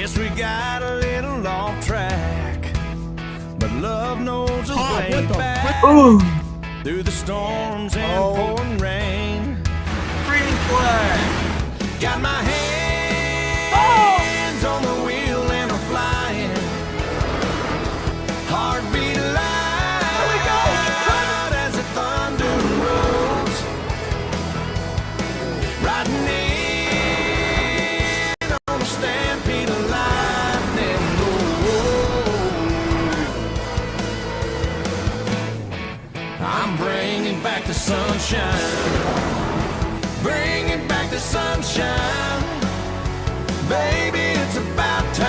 Guess we got a little off track, but love knows a way back. Through the storms and pouring rain. Green flag. Got my hands on the wheel and I'm flying. Heartbeat loud as the thunder rolls. Riding in on a stampede of lightning. I'm bringing back the sunshine. Bringing back the sunshine. Baby, it's about time.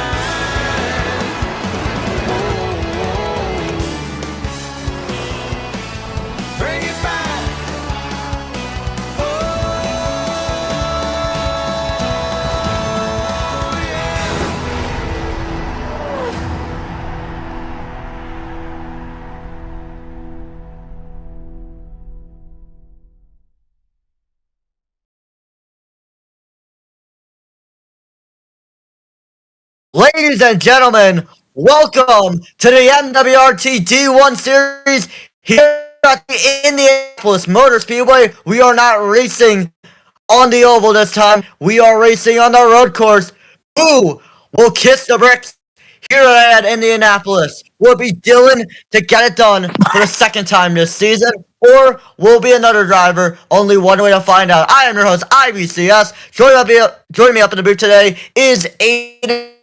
Bring it back. Oh, yeah. Ladies and gentlemen, welcome to the MWRT D1 Series here at the Indianapolis Motor Speedway. We are not racing on the oval this time. We are racing on the road course. Who will kiss the bricks here at Indianapolis? Will it be Dylan to get it done for the second time this season? Or will it be another driver? Only one way to find out. I am your host, IBCS. Joining me up in the booth today is Aiden,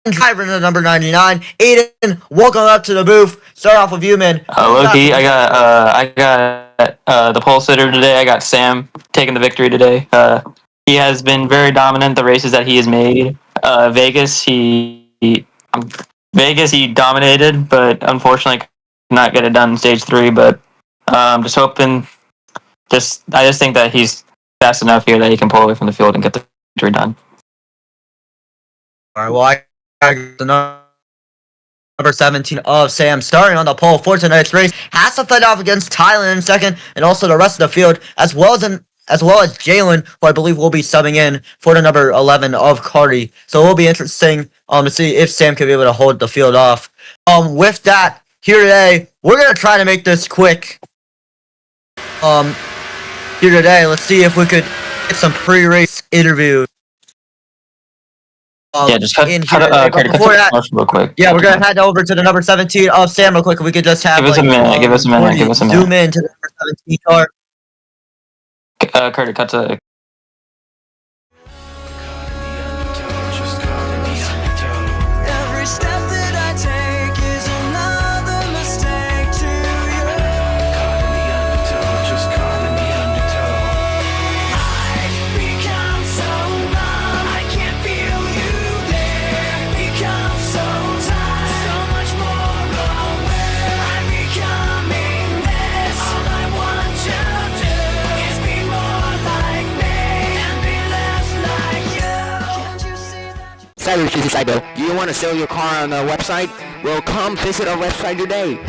driver in the number 99. Aiden, welcome up to the booth. Start off with you, man. Loki, I got the pole sitter today. I got Sam taking the victory today. He has been very dominant the races that he has made. Vegas, he dominated, but unfortunately could not get it done in stage 3. But I'm just hoping, I just think that he's fast enough here that he can pull away from the field and get the victory done. All right, well, I got the number 17 of Sam starting on the pole for tonight's race. Has to fight off against Tyler in second, and also the rest of the field, as well as Jalen, who I believe will be subbing in for the number 11 of Qertyy. So it will be interesting to see if Sam can be able to hold the field off. With that, here today, we're gonna try to make this quick. Here today, let's see if we could get some pre-race interviews. Yeah, just cut before that, real quick. Yeah, we're gonna head over to the number 17 of Sam real quick. If we could just have give us a minute. Zoom in to the number 17 car. Qertyy, cut to. Every step that I take is another mistake to you. Caught in the undertow, just caught in the undertow. I've become so numb, I can't feel you there. Become so tired, so much more aware. I'm becoming this. All I want to do is be more like me and be less like you. Can't you see that? Cyber, do you want to sell your car on our website? Well, come visit our website today.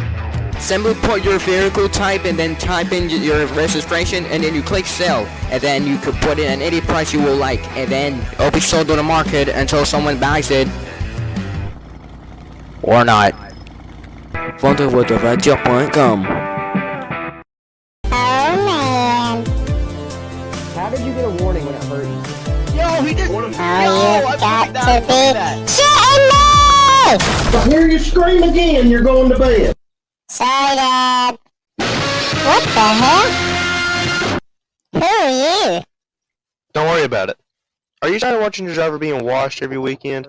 Simply put your vehicle type and then type in your registration and then you click sell. And then you could put in any price you will like. And then it'll be sold on the market until someone buys it. Or not. Vendredi.com. How did you get a warning when it hurt you? Yo, he just... Oh, you've got to be shitting me! If I hear you scream again, you're going to bed. Sorry, Dad. What the hell? Who are you? Don't worry about it. Are you tired of watching your driver being washed every weekend?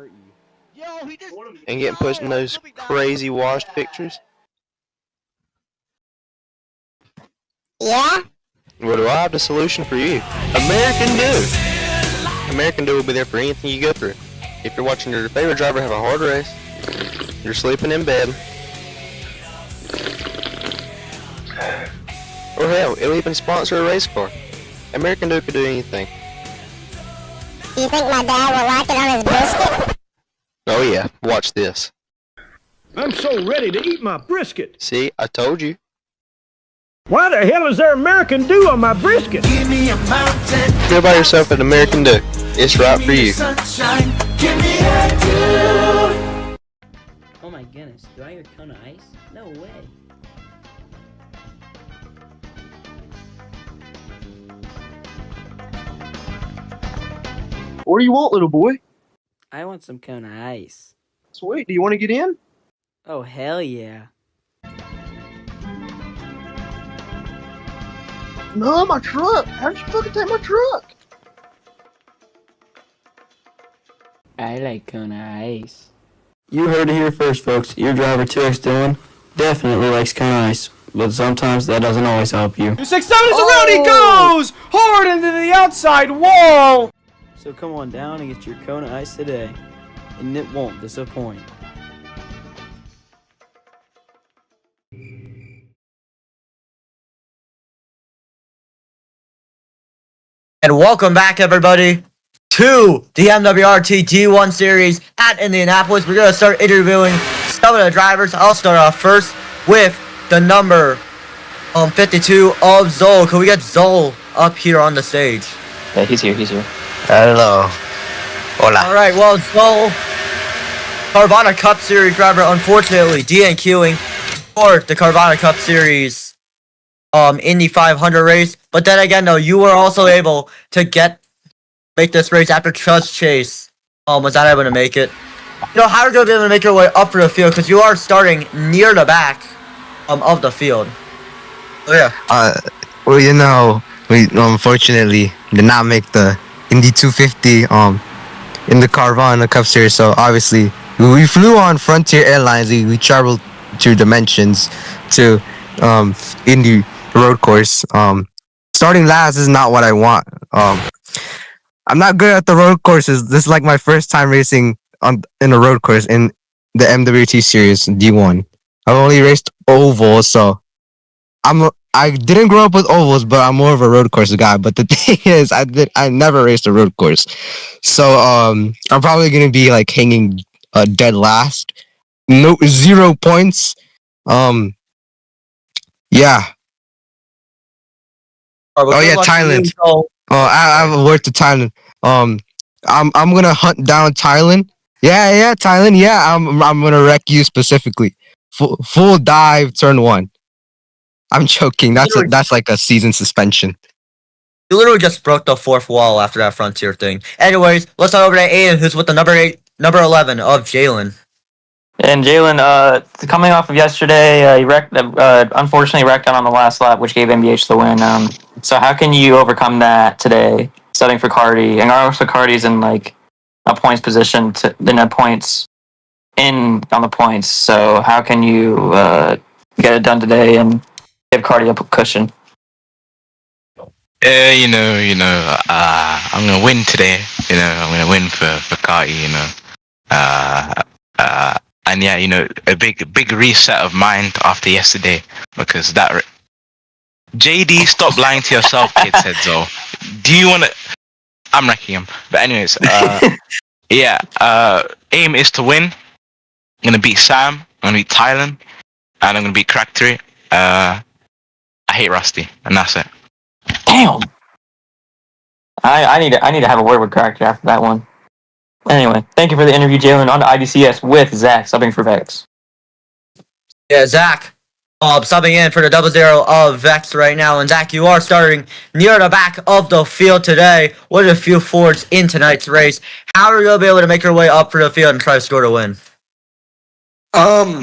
And getting put in those crazy washed pictures? Yeah? Well, do I have the solution for you? American Dew! American Dew will be there for anything you go through. If you're watching your favorite driver have a hard race, you're sleeping in bed, or hell, it'll even sponsor a race car. American Dew could do anything. Do you think my dad will like it on his brisket? Oh yeah, watch this. I'm so ready to eat my brisket. See, I told you. Why the hell is there American Dew on my brisket? Give me a mountain. Go buy yourself an American Dew. It's right for you. Sunshine. Give me attitude. Oh my goodness, do I hear cone of ice? No way. What do you want, little boy? I want some cone of ice. Sweet. Do you want to get in? Oh, hell yeah. No, my truck. How did you fucking take my truck? I like cone of ice. You heard it here first, folks. Your driver 2X Dylan definitely likes cone ice, but sometimes that doesn't always help you. 267 is around he goes! Hard into the outside wall! So come on down and get your cone of ice today, and it won't disappoint. And welcome back, everybody, to the MWRT D1 Series at Indianapolis. We're going to start interviewing some of the drivers. I'll start off first with the number 52 of Zol. Can we get Zol up here on the stage? Yeah, he's here. Hello. Hola. Alright, well, Zol, Carvana Cup Series driver, unfortunately DNQing for the Carvana Cup Series Indy 500 race. But then again, though, you were also able to make this race after Just Chase was not able to make it. You know, how are you going to be able to make your way up for the field? Because you are starting near the back of the field. Oh, yeah. Well, you know, we unfortunately did not make the Indy 250 in the Carvana Cup Series. So obviously, we flew on Frontier Airlines. We traveled through dimensions to Indy road course. Starting last is not what I want. I'm not good at the road courses. This is like my first time racing in a road course in the MWRT Series D1. I've only raced ovals, so I didn't grow up with ovals, but I'm more of a road course guy. But the thing is, I never raced a road course, so I'm probably gonna be like hanging dead last. No, 0 points. Yeah. Oh yeah, Thailand. I have a word to Thailand. I'm gonna hunt down Thailand. Yeah, Thailand. Yeah, I'm gonna wreck you specifically. Full dive, turn 1. I'm joking. That's like a season suspension. You literally just broke the fourth wall after that Frontier thing. Anyways, let's talk over to Aiden, who's with the number 11 of Jalen. And Jalen, coming off of yesterday, he unfortunately wrecked out on the last lap, which gave MBH the win. So how can you overcome that today, starting for Qertyy? And also Qertyy's in like a points position on the points. So how can you get it done today and give Qertyy a cushion? I'm gonna win today. I'm gonna win for Qertyy. And yeah, a big reset of mind after yesterday, because that JD, stop lying to yourself, kid said so. Do you want to? I'm wrecking him. But anyways, aim is to win. I'm gonna beat Sam. I'm gonna beat Thailand, and I'm gonna beat Qertyy. I hate Rusty, and that's it. Damn. I need to have a word with Qertyy after that one. Anyway, thank you for the interview, Jalen. On to IDCS with Zach, subbing for Vex. Yeah, Zach, subbing in for the 00 of Vex right now. And Zach, you are starting near the back of the field today with a few Fords in tonight's race. How are you going to be able to make your way up for the field and try to score the win?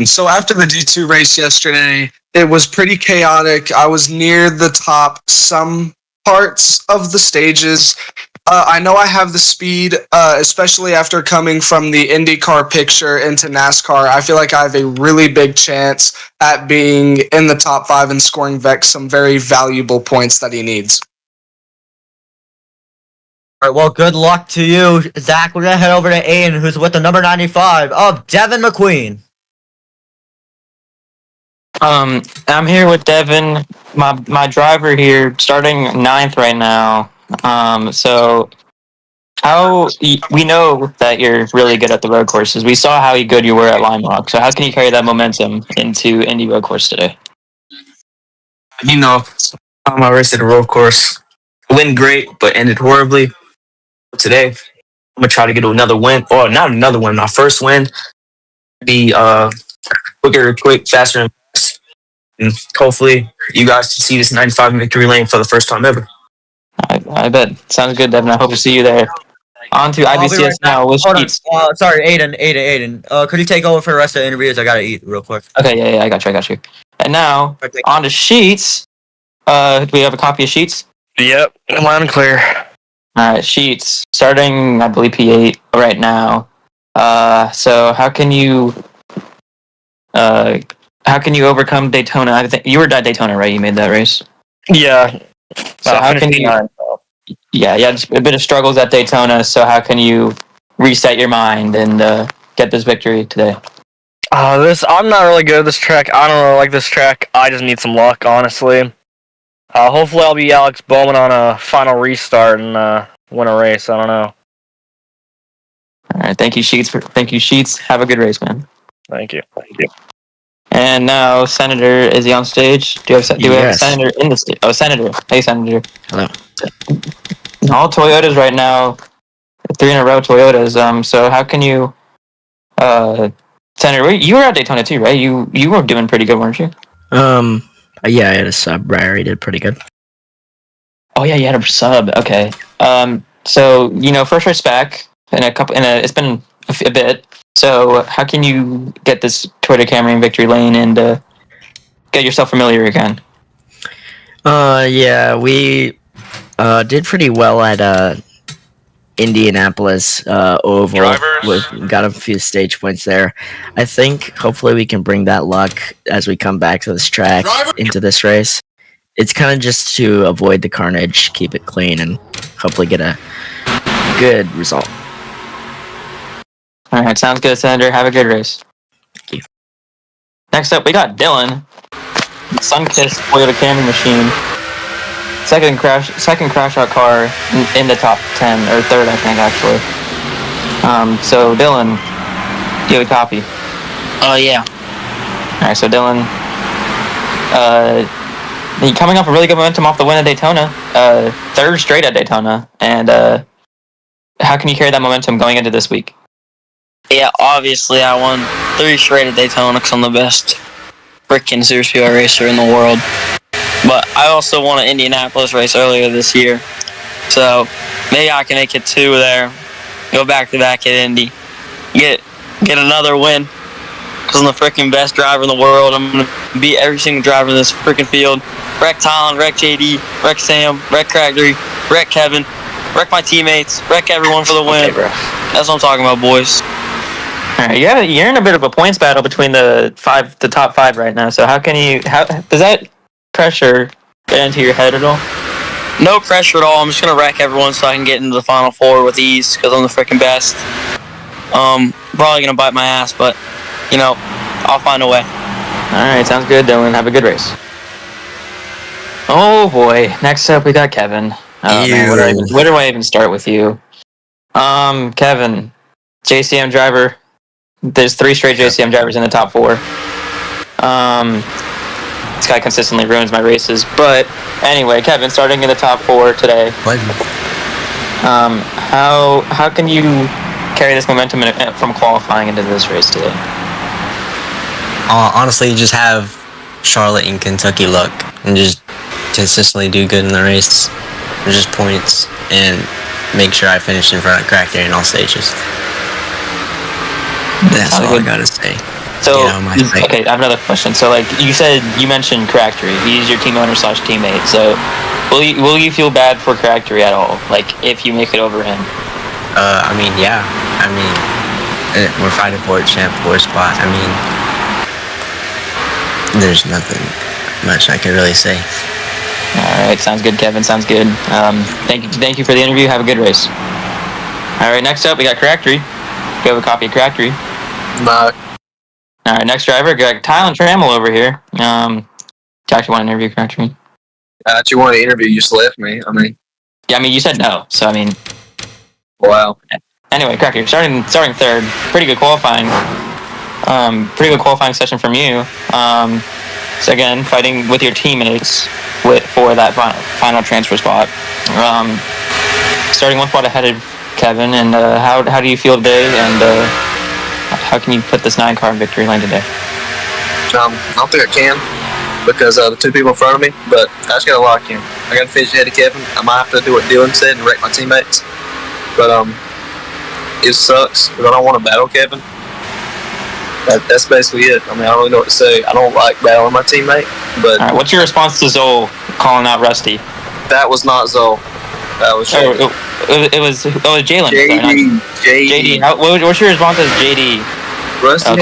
So after the D2 race yesterday, it was pretty chaotic. I was near the top some parts of the stages. I know I have the speed, especially after coming from the IndyCar picture into NASCAR. I feel like I have a really big chance at being in the top 5 and scoring Vex some very valuable points that he needs. All right, well, good luck to you, Zach. We're going to head over to Aiden, who's with the number 95 of Devin McQueen. I'm here with Devin, my driver here, starting 9th right now. So we know that you're really good at the road courses. We saw how good you were at Lime Rock. So how can you carry that momentum into Indy road course today? I raced at a road course. Went great, but ended horribly. Today, I'm gonna try to get another win, or not another win. My first win, be quick, faster, and fast. And hopefully, you guys can see this 95 victory lane for the first time ever. I bet. Sounds good, Devin. I hope to see you there. On to I'll be IBCS right back. now. With Hold on. Sheets. Sorry, Aiden. Could you take over for the rest of the interviews? I gotta eat real quick. Okay, yeah, I got you. And now, on to Sheets. Do we have a copy of Sheets? Yep, loud and clear. All right, Sheets. Starting, I believe, P8 right now. So how can you overcome Daytona? I think you were at Daytona, right? You made that race. Yeah. So how can you? Yeah, just a bit of struggles at Daytona. So how can you reset your mind and get this victory today? I'm not really good at this track. I don't really like this track. I just need some luck, honestly. Hopefully I'll be Alex Bowman on a final restart and win a race. I don't know. All right, thank you, Sheets. Have a good race, man. Thank you. And now, Senator, is he on stage? Do we have a Senator in the stage? Oh, Senator. Hey, Senator. Hello. All Toyotas right now, 3 in a row Toyotas. So how can you, Senator? You were at Daytona too, right? You were doing pretty good, weren't you? Yeah, I had a sub. I already did pretty good. Oh yeah, you had a sub. Okay. So first race back it's been a bit. So how can you get this Toyota Camry in victory lane and get yourself familiar again? Yeah, we did pretty well at Indianapolis Oval. We got a few stage points there. I think hopefully we can bring that luck as we come back to this track into this race. It's kind of just to avoid the carnage, keep it clean, and hopefully get a good result. All right, sounds good, Senator. Have a good race. Thank you. Next up, we got Dylan, Sunkissed Toyota Camry machine. Second crash out car in the top 10 or third, I think, actually. So Dylan, do you have a copy? Oh yeah. All right, so Dylan, coming off a really good momentum off the win at Daytona, third straight at Daytona, and how can you carry that momentum going into this week? Yeah, obviously I won 3 straight at Daytona because I'm the best freaking Series PY racer in the world. But I also won an Indianapolis race earlier this year. So maybe I can make it 2 there. Go back-to-back at Indy. Get another win. Because I'm the freaking best driver in the world. I'm going to beat every single driver in this freaking field. Wreck Tylen, wreck JD, wreck Sam, wreck Qertyy, wreck Kevin, wreck my teammates, wreck everyone for the win. Okay, bro. That's what I'm talking about, boys. All right, you're in a bit of a points battle between the top 5 right now. So how does that pressure get into your head at all? No pressure at all. I'm just gonna wreck everyone so I can get into the final 4 with ease because I'm the freaking best. Probably gonna bite my ass, but I'll find a way. All right, sounds good, Dylan. Have a good race. Oh boy, next up we got Kevin. Oh, man, where do I even start with you? Kevin, JCM driver. There's 3 straight JCM drivers in the top 4. This guy consistently ruins my races. But anyway, Kevin, starting in the top 4 today. How can you carry this momentum from qualifying into this race today? Honestly, just have Charlotte and Kentucky luck and just consistently do good in the race. Just points and make sure I finish in front of Qertyy in all stages. That's all I gotta say. So, okay, I have another question. So, you mentioned Qertyy. He's your team owner / teammate. So, will you feel bad for Qertyy at all? If you make it over him? Yeah. We're fighting for a champ 4 spot. There's nothing much I can really say. All right, sounds good, Kevin. Sounds good. Thank you for the interview. Have a good race. All right, next up we got Qertyy. We have a copy of Qertyy. Bye. All right, next driver, got Tylen Trammell over here. Do you actually want to interview Qertyy? I actually wanted to interview. You just left me. Yeah, you said no. So Wow. Anyway, Qertyy, starting third. Pretty good qualifying. Pretty good qualifying session from you. So again, fighting with your teammates for that final transfer spot. Starting 1 spot ahead of Kevin, and how do you feel today, and how can you put this 9-car in victory lane today? I don't think I can because the two people in front of me, but I just got to lock in. I got to finish ahead of Kevin. I might have to do what Dylan said and wreck my teammates, but it sucks because I don't want to battle Kevin. That's basically it. I mean, I don't really know what to say. I don't like battling my teammate, but... All right, what's your response to Zoe calling out Rusty? That was not Zoe. That was JD. It was Jalen. JD. What's your response to JD? Rusty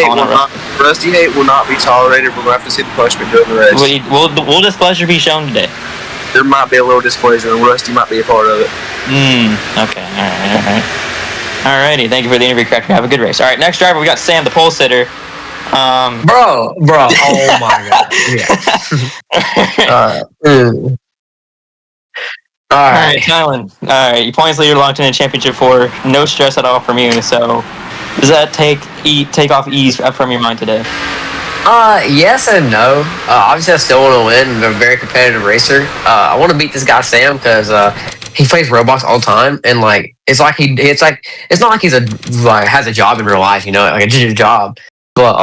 hate will not be tolerated. We're going to have to see the punishment during the race. Will displeasure be shown today? There might be a little displeasure, and Rusty might be a part of it. Okay. All right. Alrighty, thank you for the interview, Cracker. Have a good race. All right, next driver, we got Sam, the pole sitter. Bro. Oh my god. Yeah. All right, Tylen. All right, you points leader, Longton Championship 4. No stress at all from you. So, does that take off ease from your mind today? Yes and no. Obviously, I still want to win. I'm a very competitive racer. I want to beat this guy Sam because he plays Roblox all the time, and it's not like he's has a job in real life, like just a job. But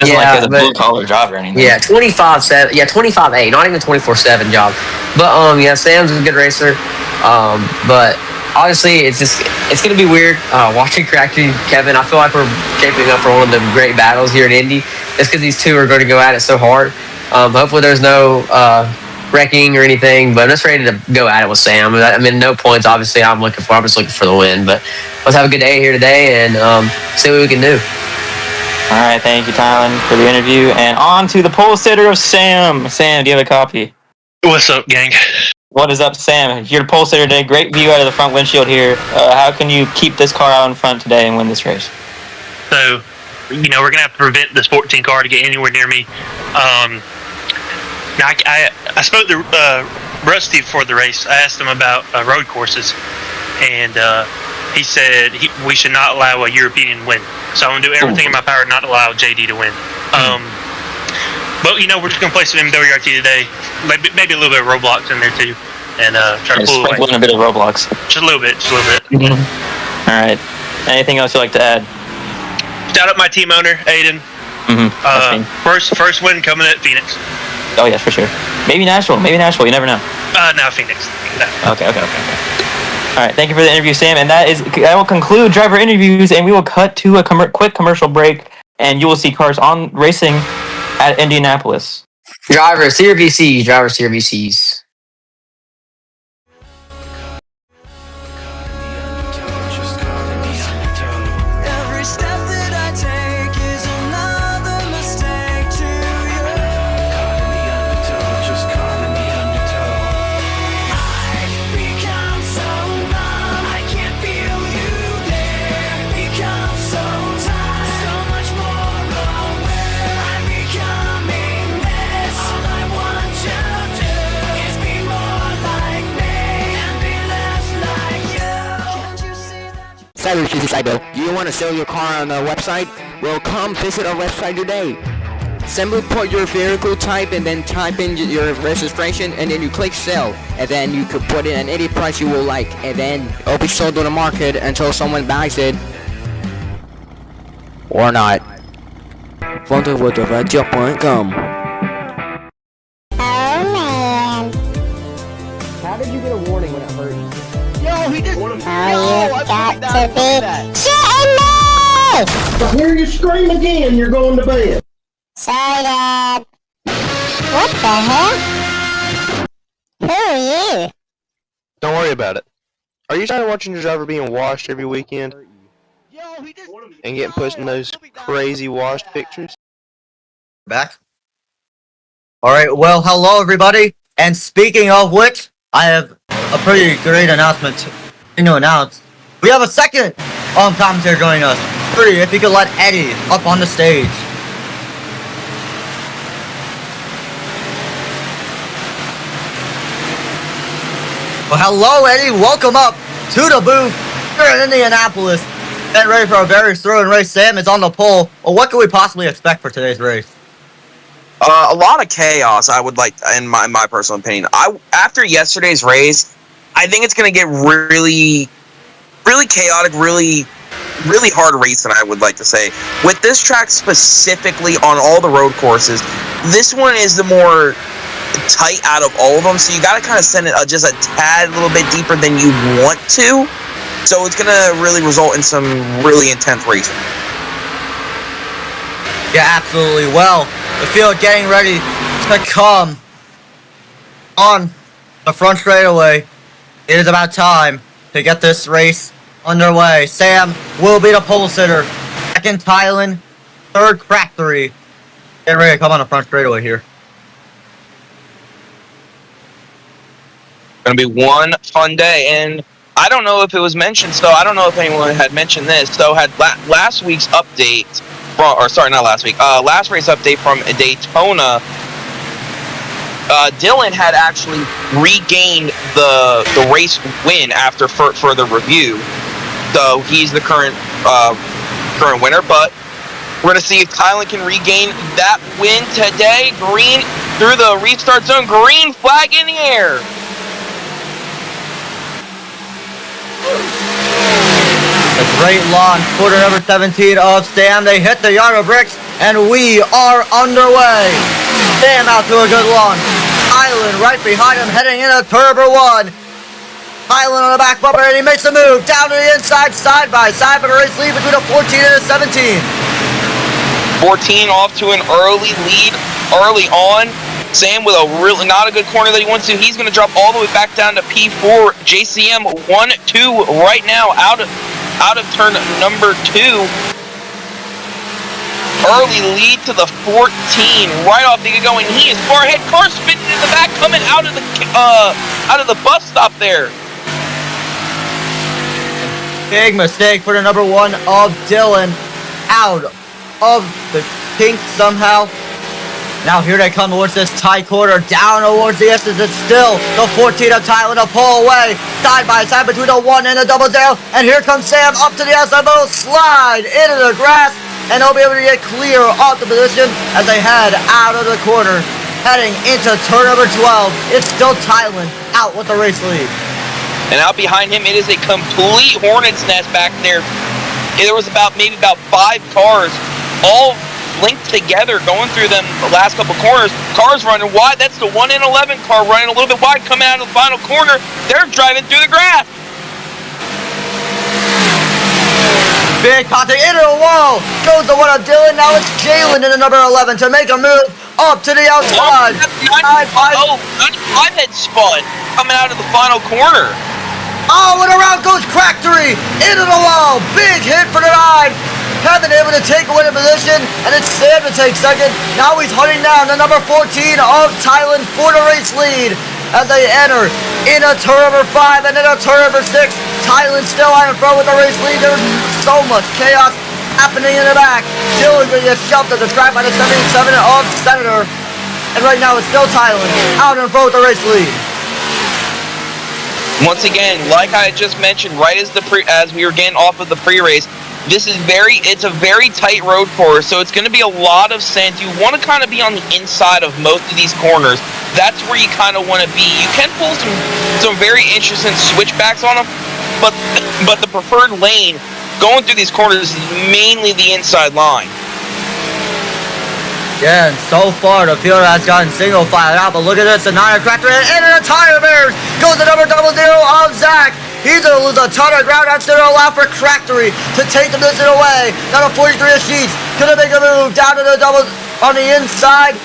doesn't like has a blue collar job or anything. Yeah, 25/7. Yeah, 25/8, not even 24/7 job. But Sam's a good racer. But honestly, it's gonna be weird watching Qertyy and Kevin. I feel like we're shaping up for one of the great battles here in Indy. It's because these two are going to go at it so hard. Hopefully, there's no wrecking or anything, but I'm just ready to go at it with Sam. I mean, no points, obviously, I'm just looking for the win, but let's have a good day here today and see what we can do. All right, thank you, Tylen, for the interview, and on to the pole sitter of Sam. Sam, do you have a copy? What's up, gang? What is up, Sam? You're the pole sitter today. Great view out of the front windshield here. How can you keep this car out in front today and win this race? So, we're going to have to prevent this 14 car to get anywhere near me. Now, I spoke to Rusty before the race. I asked him about road courses, and he said we should not allow a European win. So I'm going to do everything in my power not to allow JD to win. But, we're just going to play some MWRT today. Maybe a little bit of Roblox in there, too, and try to pull away. A bit of Roblox. Just a little bit. Mm-hmm. All right. Anything else you'd like to add? Shout out my team owner, Aiden. First win coming at Phoenix. Oh, yeah, for sure. Maybe Nashville. You never know. No, Phoenix. No. Okay. All right, thank you for the interview, Sam. And that will conclude driver interviews, and we will cut to a quick commercial break, and you will see cars on racing at Indianapolis. Drivers, see your VCs. Every step that I take is another mistake to you. Caught in the undertow, just caught in the undertow. I've become so numb, I can't feel you there. Become so tired, so much more aware. I'm becoming this. All I want to do is be more like me and be less like you. Can't you see that? Cyber, do you want to sell your car on our website? Well, come visit our website today. Simply put your vehicle type and then type in your registration and then you click sell. And then you could put in any price you will like. And then it'll be sold on the market until someone buys it. Or not. Vendredi.com. How did you get a warning when it hurt you? Yo, he just... Oh, you've got to be shitting me! I hear you scream again, you're going to bed. Sorry, Dad. What the hell? Who are you? Don't worry about it. Are you tired of watching your driver being washed every weekend? And getting pushed in those crazy washed pictures? Back. Alright, well, hello everybody. And speaking of which, I have a pretty great announcement to announce. We have a second commentator joining us. Pretty, if you could let Eddie up on the stage. Well, hello Eddie, welcome up to the booth here in Indianapolis. Getting ready for a very thrilling race. Sam is on the pole. Well, what can we possibly expect for today's race? A lot of chaos, I would like, in my personal opinion. After yesterday's race, I think it's going to get really really chaotic, really hard racing, I would like to say. With this track specifically on all the road courses, this one is the more tight out of all of them, so you got to kind of send it just a tad little bit deeper than you want to. So it's going to really result in some really intense racing. Yeah, absolutely. Well, the field getting ready to come on the front straightaway. It is about time to get this race underway. Sam will be the pole sitter. Second, Thailand. Third, Qertyy. Get ready to come on the front straightaway here. Going to be one fun day, and I don't know if it was mentioned, so I don't know if anyone had mentioned this. So had last week's update, last race update from Daytona, Dylan had actually regained the race win after further review. So he's the current winner, but we're going to see if Thailand can regain that win today. Green through the restart zone, green flag in the air. A great launch, quarter number 17 of Sam. They hit the yard of bricks, and we are underway. Sam out to a good launch. Thailand right behind him, heading into turbo one. Thailand on the back bumper, and he makes a move down to the inside, side by side, but a race lead between a 14 and a 17. 14 off to an early lead early on. Sam with a really not a good corner that he wants to. He's going to drop all the way back down to P4. JCM 1-2 right now out of turn number 2. Early lead to the 14 right off the get going. He is far ahead. Car spinning in the back, coming out of the bus stop there. Big mistake for the number 1 of Dylan, out of the kink somehow. Now here they come towards this tight quarter, down towards the S's. It's still the 14 of Thailand to pull away, side by side between the 1 and the 0. And here comes Sam up to the SMO, slide into the grass, and they'll be able to get clear off the position as they head out of the corner, heading into turn number 12. It's still Thailand out with the race lead. And out behind him, it is a complete hornet's nest back there. There was maybe about 5 cars, all linked together, going through them the last couple corners. Cars running wide. That's the 1 in 11 car running a little bit wide, coming out of the final corner. They're driving through the grass. Big contact into the wall. Goes the 1 of Dylan. Now it's Jalen in the number 11 to make a move up to the outside. 95 had spun coming out of the final corner. Oh, and around goes Qertyy into the wall. Big hit for the 9. Haven't been able to take away the position, and it's Sam to take second. Now he's hunting down the number 14 of Thailand for the race lead as they enter into turn number 5 and into turn number 6. Thailand still out in front with the race lead. There's so much chaos happening in the back. Dylan going to get shoved at the track by the 77 of Senator. And right now it's still Thailand out in front with the race lead. Once again, like I just mentioned, right as we were getting off of the pre-race, it's a very tight road course, so it's going to be a lot of sand. You want to kind of be on the inside of most of these corners. That's where you kind of want to be. You can pull some very interesting switchbacks on them, but the preferred lane going through these corners is mainly the inside line. Yeah, and so far the field has gotten single file out, but look at this, the 9 of Qertyy and the tire bears goes the number 00 of Zach. He's going to lose a ton of ground. That's going to allow for Qertyy to take the position away. Now the 43 of Sheets going to make a move down to the double on the inside.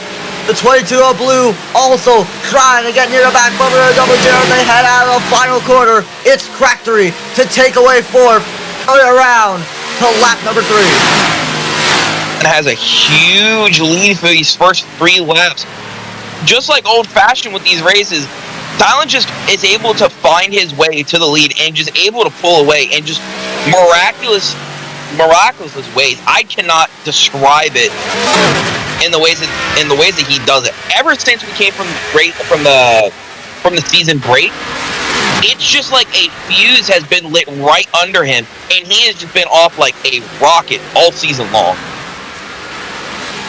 The 22 of Blue also trying to get near the back bumper of the 00. They head out of the final quarter. It's Qertyy to take away 4th, coming around to lap number 3. And has a huge lead for these first 3 laps. Just like old-fashioned with these races, Thailand just is able to find his way to the lead and just able to pull away and just miraculous ways. I cannot describe it in the ways that he does it. Ever since we came from the season break, it's just like a fuse has been lit right under him, and he has just been off like a rocket all season long.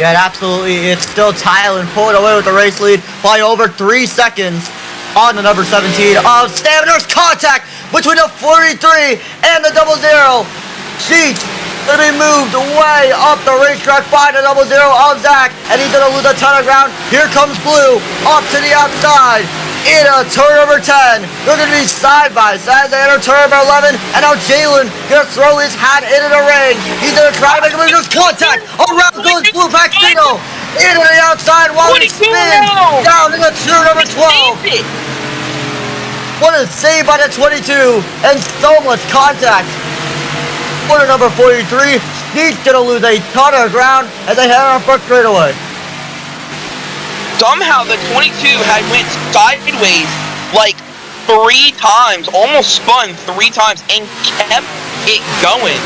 Yeah, absolutely. It's still Thailand pulling away with the race lead by over 3 seconds on the number 17 of Stam. There's contact between the 43 and the 00. Sheets gonna be moved way up the racetrack by the 00 of Zach, and he's gonna lose a ton of ground. Here comes Blue up to the outside in a turn number 10. They're gonna be side by side. They enter turn number 11, and now Jalen gonna throw his hat into the ring. He's gonna try to make a move. Contact around goes Blue Paxino into the outside while he spins down into turn number 12. What a save by the 22, and so much contact. Corner number 43, he's gonna lose a ton of ground as they head on front straightaway. Somehow the 22 had went sideways like 3 times, almost spun 3 times, and kept it going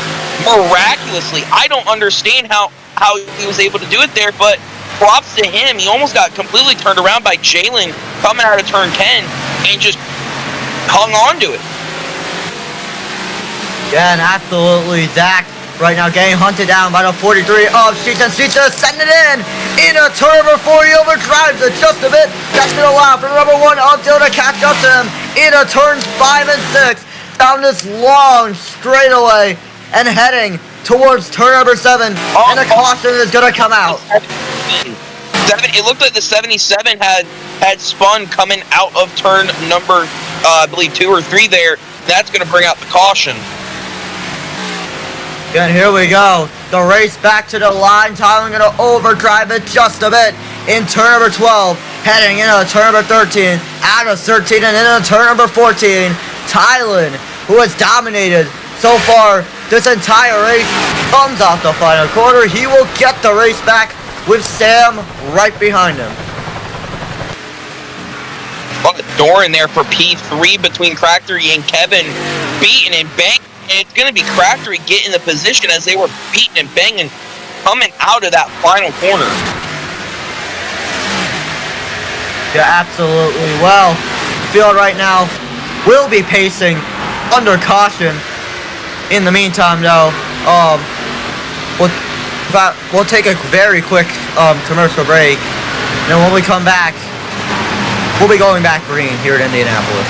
miraculously. I don't understand how he was able to do it there, but props to him. He almost got completely turned around by Jalen coming out of turn 10 and just hung on to it. Yeah, and absolutely, Zach right now getting hunted down by the 43 of Sheets, and Sheets sending it in a turn number 4. He overdrives it just a bit. That's going to allow for number 1 up to catch up to him in a turns 5 and 6 down this long straightaway and heading towards turn number 7. And the caution is going to come out. It looked like the 77 had spun coming out of turn number, I believe 2 or 3 there. That's going to bring out the caution. And here we go. The race back to the line. Tylen going to overdrive it just a bit in turn number 12. Heading into turn number 13. Out of 13 and into turn number 14. Tylen, who has dominated so far this entire race, comes off the final quarter. He will get the race back with Sam right behind him. A door in there for P3 between Qertyy and Kevin, beating and banging. And it's going to be Qertyy getting the position as they were beating and banging coming out of that final corner. Yeah, absolutely. Well, field right now will be pacing under caution. In the meantime, though, we'll take a very quick commercial break. And then when we come back, we'll be going back green here in Indianapolis.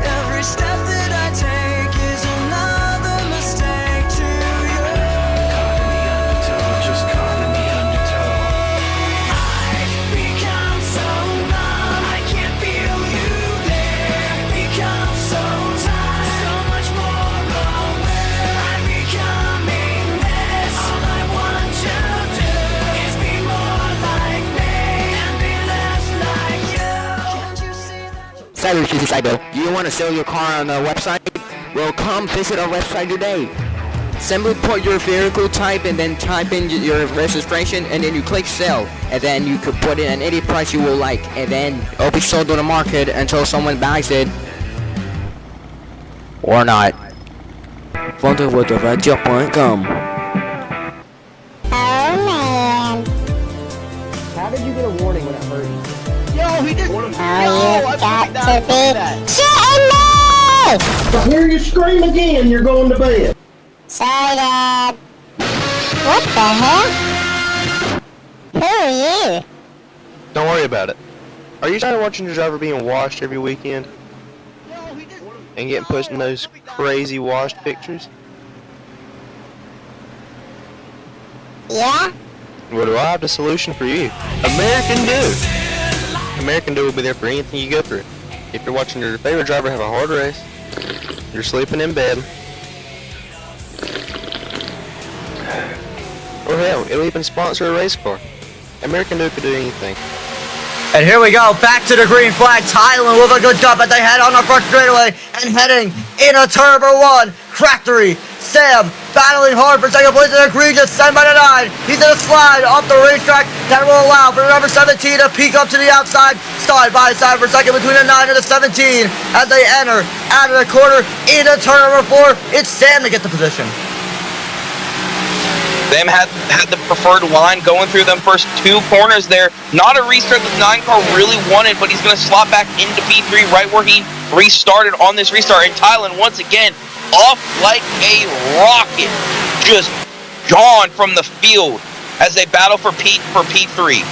Every step that I take is another mistake to you. Caught in the undertow, just caught in the undertow. I've become so numb, I can't feel you there. Become so tired, so much more aware. I'm becoming this. All I want to do is be more like me and be less like you. Can't you see that? Cyber, do you want to sell your car on our website? Well, come visit our website today. Simply put your vehicle type and then type in your registration, and then you click sell, and then you could put in any price you will like, and then it'll be sold on the market until someone buys it or not. Vente-votre-voiture.com. Oh man. How did you get a warning when it hurt you? Yo, he just... Oh, you've got to be shitting me! I hear you scream again, you're going to bed. Sorry, Dad. What the hell? Who are you? Don't worry about it. Are you tired of watching your driver being washed every weekend? And getting pushed in those crazy washed pictures? Yeah? Well, do I have the solution for you? American Dew! American Dew will be there for anything you go through. If you're watching your favorite driver have a hard race, you're sleeping in bed, or hell, it'll even sponsor a race car. American Dew could do anything. And here we go, back to the green flag. Tylen with a good jump at the head on the front straightaway and heading in a turn number 1. Qertyy, Sam battling hard for second place in the green, just sent by the 9. He's gonna slide off the racetrack. That will allow for number 17 to peek up to the outside. Side by side for second between the 9 and the 17 as they enter out of the corner into turn number 4. It's Sam to get the position. Them had the preferred line going through them first 2 corners there. Not a restart that the 9 car really wanted, but he's going to slot back into P3 right where he restarted on this restart. And Tylen once again off like a rocket, just gone from the field as they battle for P3.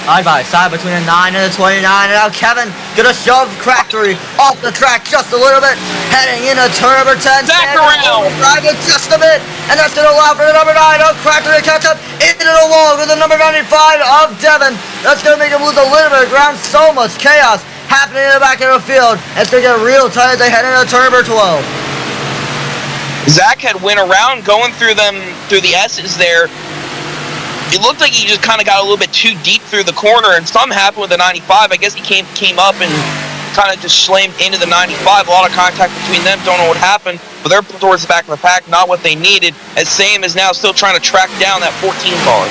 Side by side between the 9 and the 29. And now Kevin gonna shove Qertyy off the track just a little bit. Heading into turn number 10. Back around. Driving just a bit. And that's gonna allow for the number 9 of Qertyy to catch up into the wall with the number 95 of Devin. That's gonna make him lose a little bit of ground. So much chaos happening in the back of the field. It's gonna get real tight as they head into turn number 12. Zach had went around going through the S's there. It looked like he just kind of got a little bit too deep through the corner, and something happened with the 95. I guess he came up and kind of just slammed into the 95. A lot of contact between them. Don't know what happened, but they're towards the back of the pack, not what they needed, as Sam is now still trying to track down that 14 car.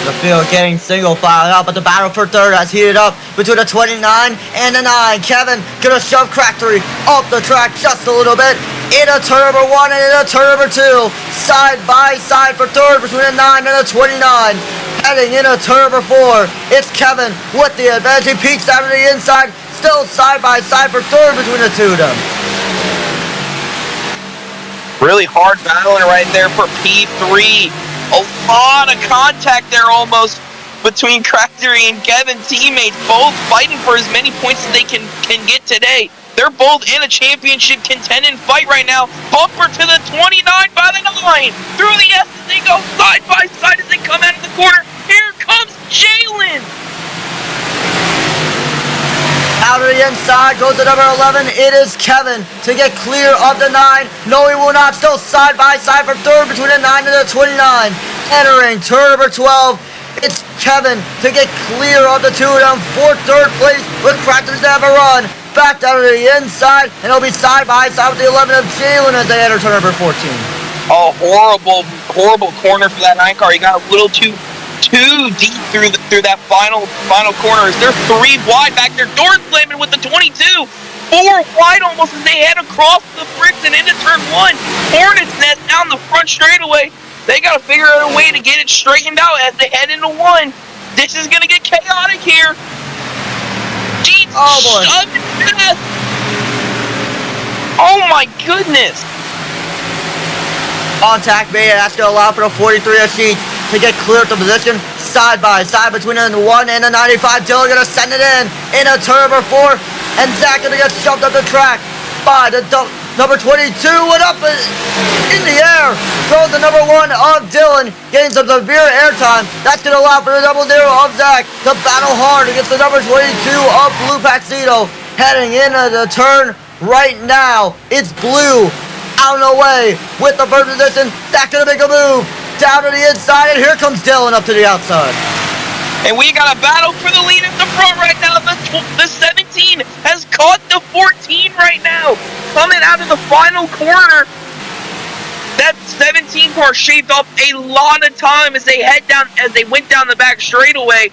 The field getting single filed out, but the battle for third has heated up between the 29 and the 9. Kevin gonna shove Qertyy off the track just a little bit. Into turn number 1 and into turn number 2. Side by side for third between the 9 and the 29. Heading into turn number 4. It's Kevin with the advantage. He peeks out of the inside. Still side by side for third between the two of them. Really hard battling right there for P3. A lot of contact there almost between Qertyy and Kevin. Teammates both fighting for as many points as they can get today. They're both in a championship contending fight right now. Bumper to the 29 by the 9. Through the S as they go side by side as they come out of the corner. Here comes Jalen. Out of the inside goes the number 11. It is Kevin to get clear of the 9. No, he will not. Still side by side for third between the 9 and the 29. Entering turn number 12. It's Kevin to get clear of the two of them for third place with Qertyy to have a run. Back down to the inside, and it'll be side by side with the 11 of Jalen as they enter turn number 14. Oh, horrible corner for that 9 car. He got a little too deep through that final corner. They're 3 wide back there. Door slamming with the 22. 4 wide almost as they head across the bricks and into turn 1. Hornets nest down the front straightaway. They got to figure out a way to get it straightened out as they head into 1. This is going to get chaotic here. Jeez, oh boy. Oh my goodness. Contact made. That's going to allow for the 43 of Sheets to get clear of the position. Side by side between the 1 and the 95. Dylan going to send it in a turn number 4. And Zach going to get shoved up the track by the number 22. Went up in the air. Throws the number 1 of Dylan. Getting some severe airtime. That's going to allow for the 0-0 of Zach to battle hard against the number 22 of Blue Paxito. Heading into the turn right now. It's Blue out of the way with the first position. Zach going to make a move down to the inside, and here comes Dylan up to the outside. And we got a battle for the lead at the front right now. The 17 has caught the 14 right now. Coming out of the final corner. That 17 car shaved off a lot of time as they went down the back straightaway.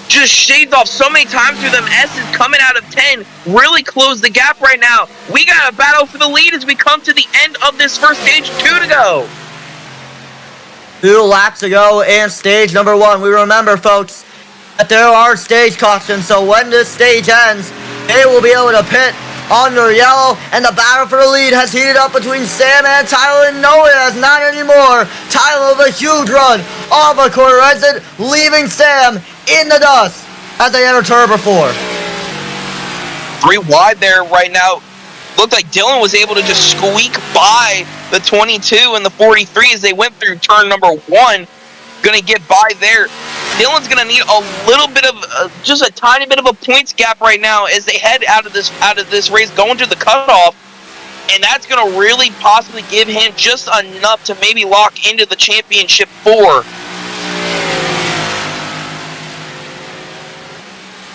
Just shaved off so many times through them S's coming out of 10. Really closed the gap right now. We got a battle for the lead as we come to the end of this first stage. 2 to go. 2 laps to go in stage number 1. We remember, folks, that there are stage cautions, so when this stage ends, they will be able to pit under yellow, and the battle for the lead has heated up between Sam and Tyler, and no, it has not anymore. Tyler with a huge run off a corner exit, leaving Sam in the dust as they enter turn number 4. 3 wide there right now. Looked like Dylan was able to just squeak by the 22 and the 43 as they went through turn number 1. Gonna get by there. Dylan's gonna need a little bit of, just a tiny bit of a points gap right now as they head out of this race, going to the cutoff, and that's gonna really possibly give him just enough to maybe lock into the championship 4.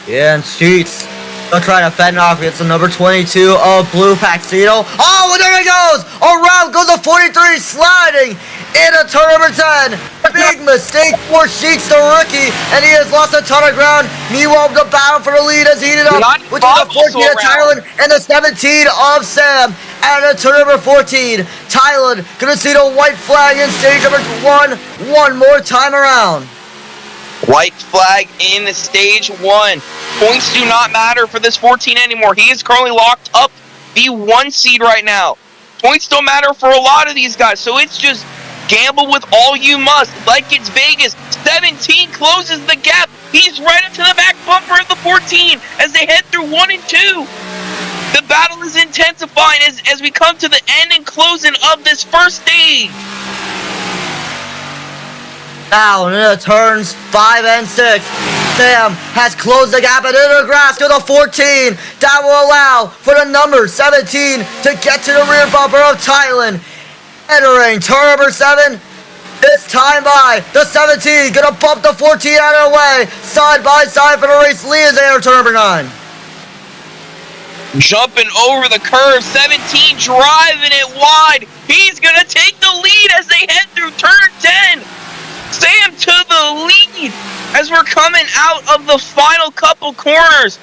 Yeah, and Sheets they'll try to fend off against the number 22 of Blue Paxito. Oh, well, there he goes! Around goes the 43, sliding into turn number 10. Big mistake for Sheets, the rookie, and he has lost a ton of ground. Meanwhile, the battle for the lead has heated up between the 14 of Tyler and the 17 of Sam. And at turn number 14, Tyler gonna see the white flag in stage number 1 one more time around. White flag in stage 1. Points do not matter for this 14 anymore. He is currently locked up the 1 seed right now. Points don't matter for a lot of these guys, so it's just Gamble with all you must, like it's Vegas. 17 closes the gap. He's right up to the back bumper of the 14 as they head through 1 and 2. The battle is intensifying as we come to the end and closing of this first stage. Now into turns 5 and 6. Sam has closed the gap and into the grass to the 14. That will allow for the number 17 to get to the rear bumper of Thailand. Entering turn number 7. This time by the 17. Gonna bump the 14 out of the way. Side by side for the race lead as they enter turn number 9. Jumping over the curve, 17 driving it wide. He's going to take the lead as they head through turn 10. Sam to the lead as we're coming out of the final couple corners.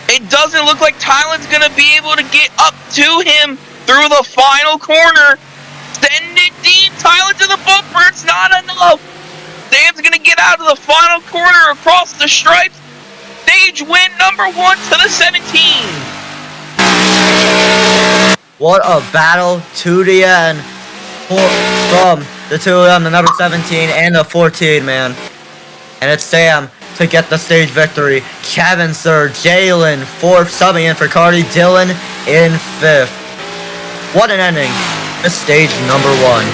It doesn't look like Thailand's going to be able to get up to him through the final corner. Send it deep, Thailand to the bumper, it's not enough. Sam's going to get out of the final corner across the stripes. Stage win number 1 to the 17. What a battle to the end from the two of them, the number 17 and the 14, man. And it's Sam to get the stage victory. Kevin third, Jalen fourth, subbing in for Qertyy, Dylan in fifth. What an ending to stage number 1.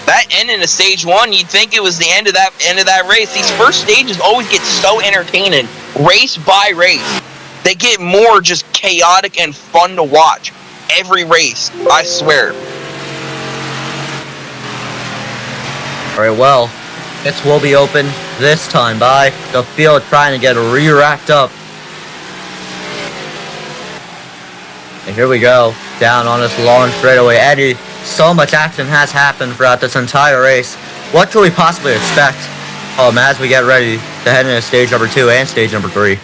That ending of stage 1, you'd think it was the end of that race. These first stages always get so entertaining, race by race. They get more just chaotic and fun to watch. Every race, I swear. Alright, well, pits will be open this time by the field trying to get re-racked up. And here we go, down on this long straightaway. Eddie, so much action has happened throughout this entire race. What could we possibly expect as we get ready to head into stage number 2 and stage number 3?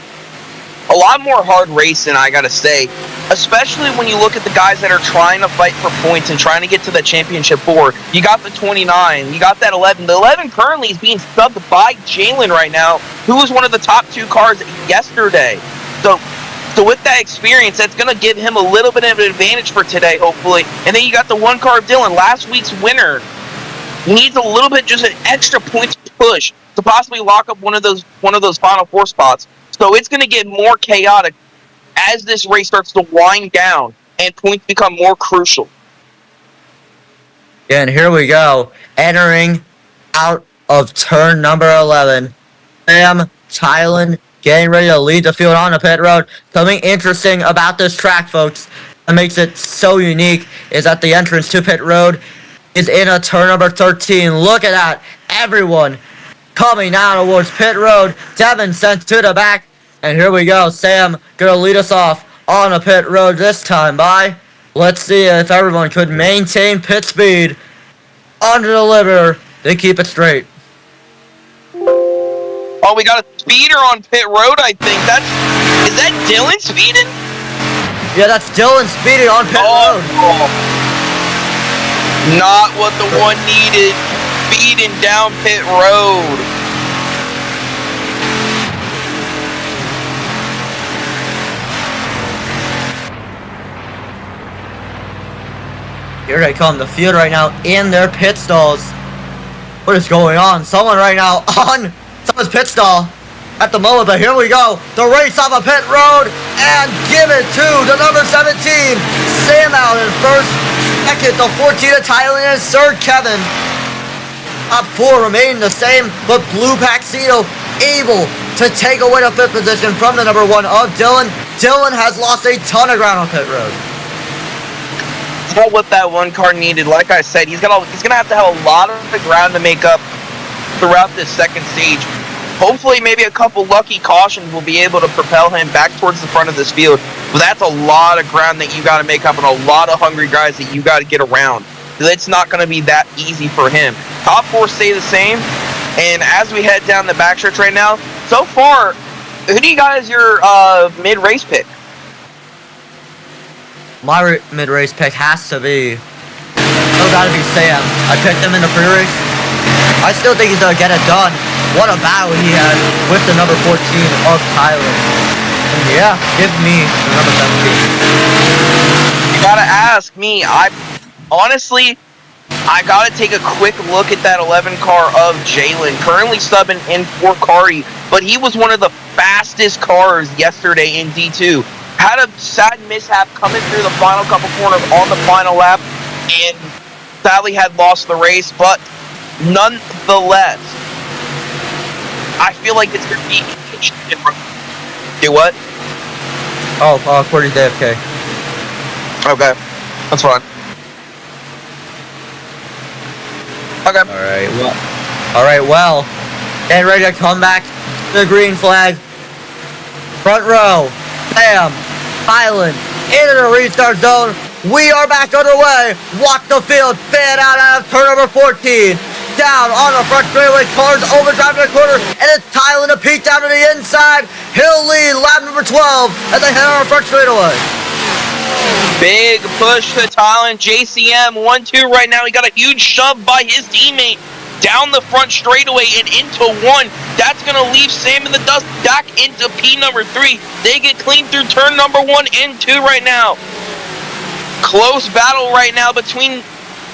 A lot more hard racing, I gotta say. Especially when you look at the guys that are trying to fight for points and trying to get to the championship 4. You got the 29, you got that 11. The 11 currently is being subbed by Jalen right now, who was one of the top 2 cars yesterday. So with that experience, that's going to give him a little bit of an advantage for today, hopefully. And then you got the 1 car of Dylan, last week's winner. He needs a little bit, just an extra points push to possibly lock up one of those final 4 spots. So it's going to get more chaotic as this race starts to wind down and points become more crucial. And here we go, entering out of turn number 11. Sam, Thailand, getting ready to lead the field on the pit road. Something interesting about this track, folks, that makes it so unique is that the entrance to pit road is in a turn number 13. Look at that. Everyone coming down towards pit road. Devin sent to the back. And here we go. Sam gonna lead us off on the pit road this time by. Let's see if everyone could maintain pit speed under the limiter. They keep it straight. Oh, we got a speeder on pit road, I think. Is that Dylan speeding? Yeah, that's Dylan speeding on pit road. Not what the one needed. Speeding down pit road. Here they come, the field right now in their pit stalls. What is going on? Someone right now on someone's pit stall at the moment, but here we go. The race off of pit road and give it to the number 17. Sam out in first, second, the 14 of Thailand, and third, Kevin. Top 4 remain the same, but Blue Paxito able to take away the 5th position from the number 1 of Dylan. Dylan has lost a ton of ground on pit road. Not what that 1 car needed. Like I said, he's gonna have to have a lot of the ground to make up throughout this second stage. Hopefully, maybe a couple lucky cautions will be able to propel him back towards the front of this field. But that's a lot of ground that you got to make up and a lot of hungry guys that you got to get around. It's not going to be that easy for him. Top 4 stay the same. And as we head down the backstretch right now, so far, who do you got as your mid-race pick? My mid-race pick has to be, still gotta be Sam. I picked him in the pre-race. I still think he's gonna get it done. What a battle he had with the number 14 of Thailand. And yeah, give me the number 17. You gotta ask me. Honestly, I gotta take a quick look at that 11 car of Jalen, currently subbing in for Qertyy, but he was one of the fastest cars yesterday in D2. Had a sad mishap coming through the final couple corners on the final lap, and sadly had lost the race, but nonetheless, I feel like it's gonna be do what? Oh, Qertyy AFK. Okay, that's fine. Okay. Alright, well. Getting ready to come back to the green flag. Front row. Bam. Island. Into the restart zone. We are back underway. Watch the field. Fan out of turn number 14. Down on the front straightaway. Cars overdriving the corner. And it's Thailand to peek down to the inside. He'll lead lap number 12 as they head on the front straightaway. Big push to Thailand. JCM 1-2 right now. He got a huge shove by his teammate down the front straightaway and into 1. That's going to leave Sam in the dust back into P number 3. They get clean through turn number 1 and 2 right now. Close battle right now between,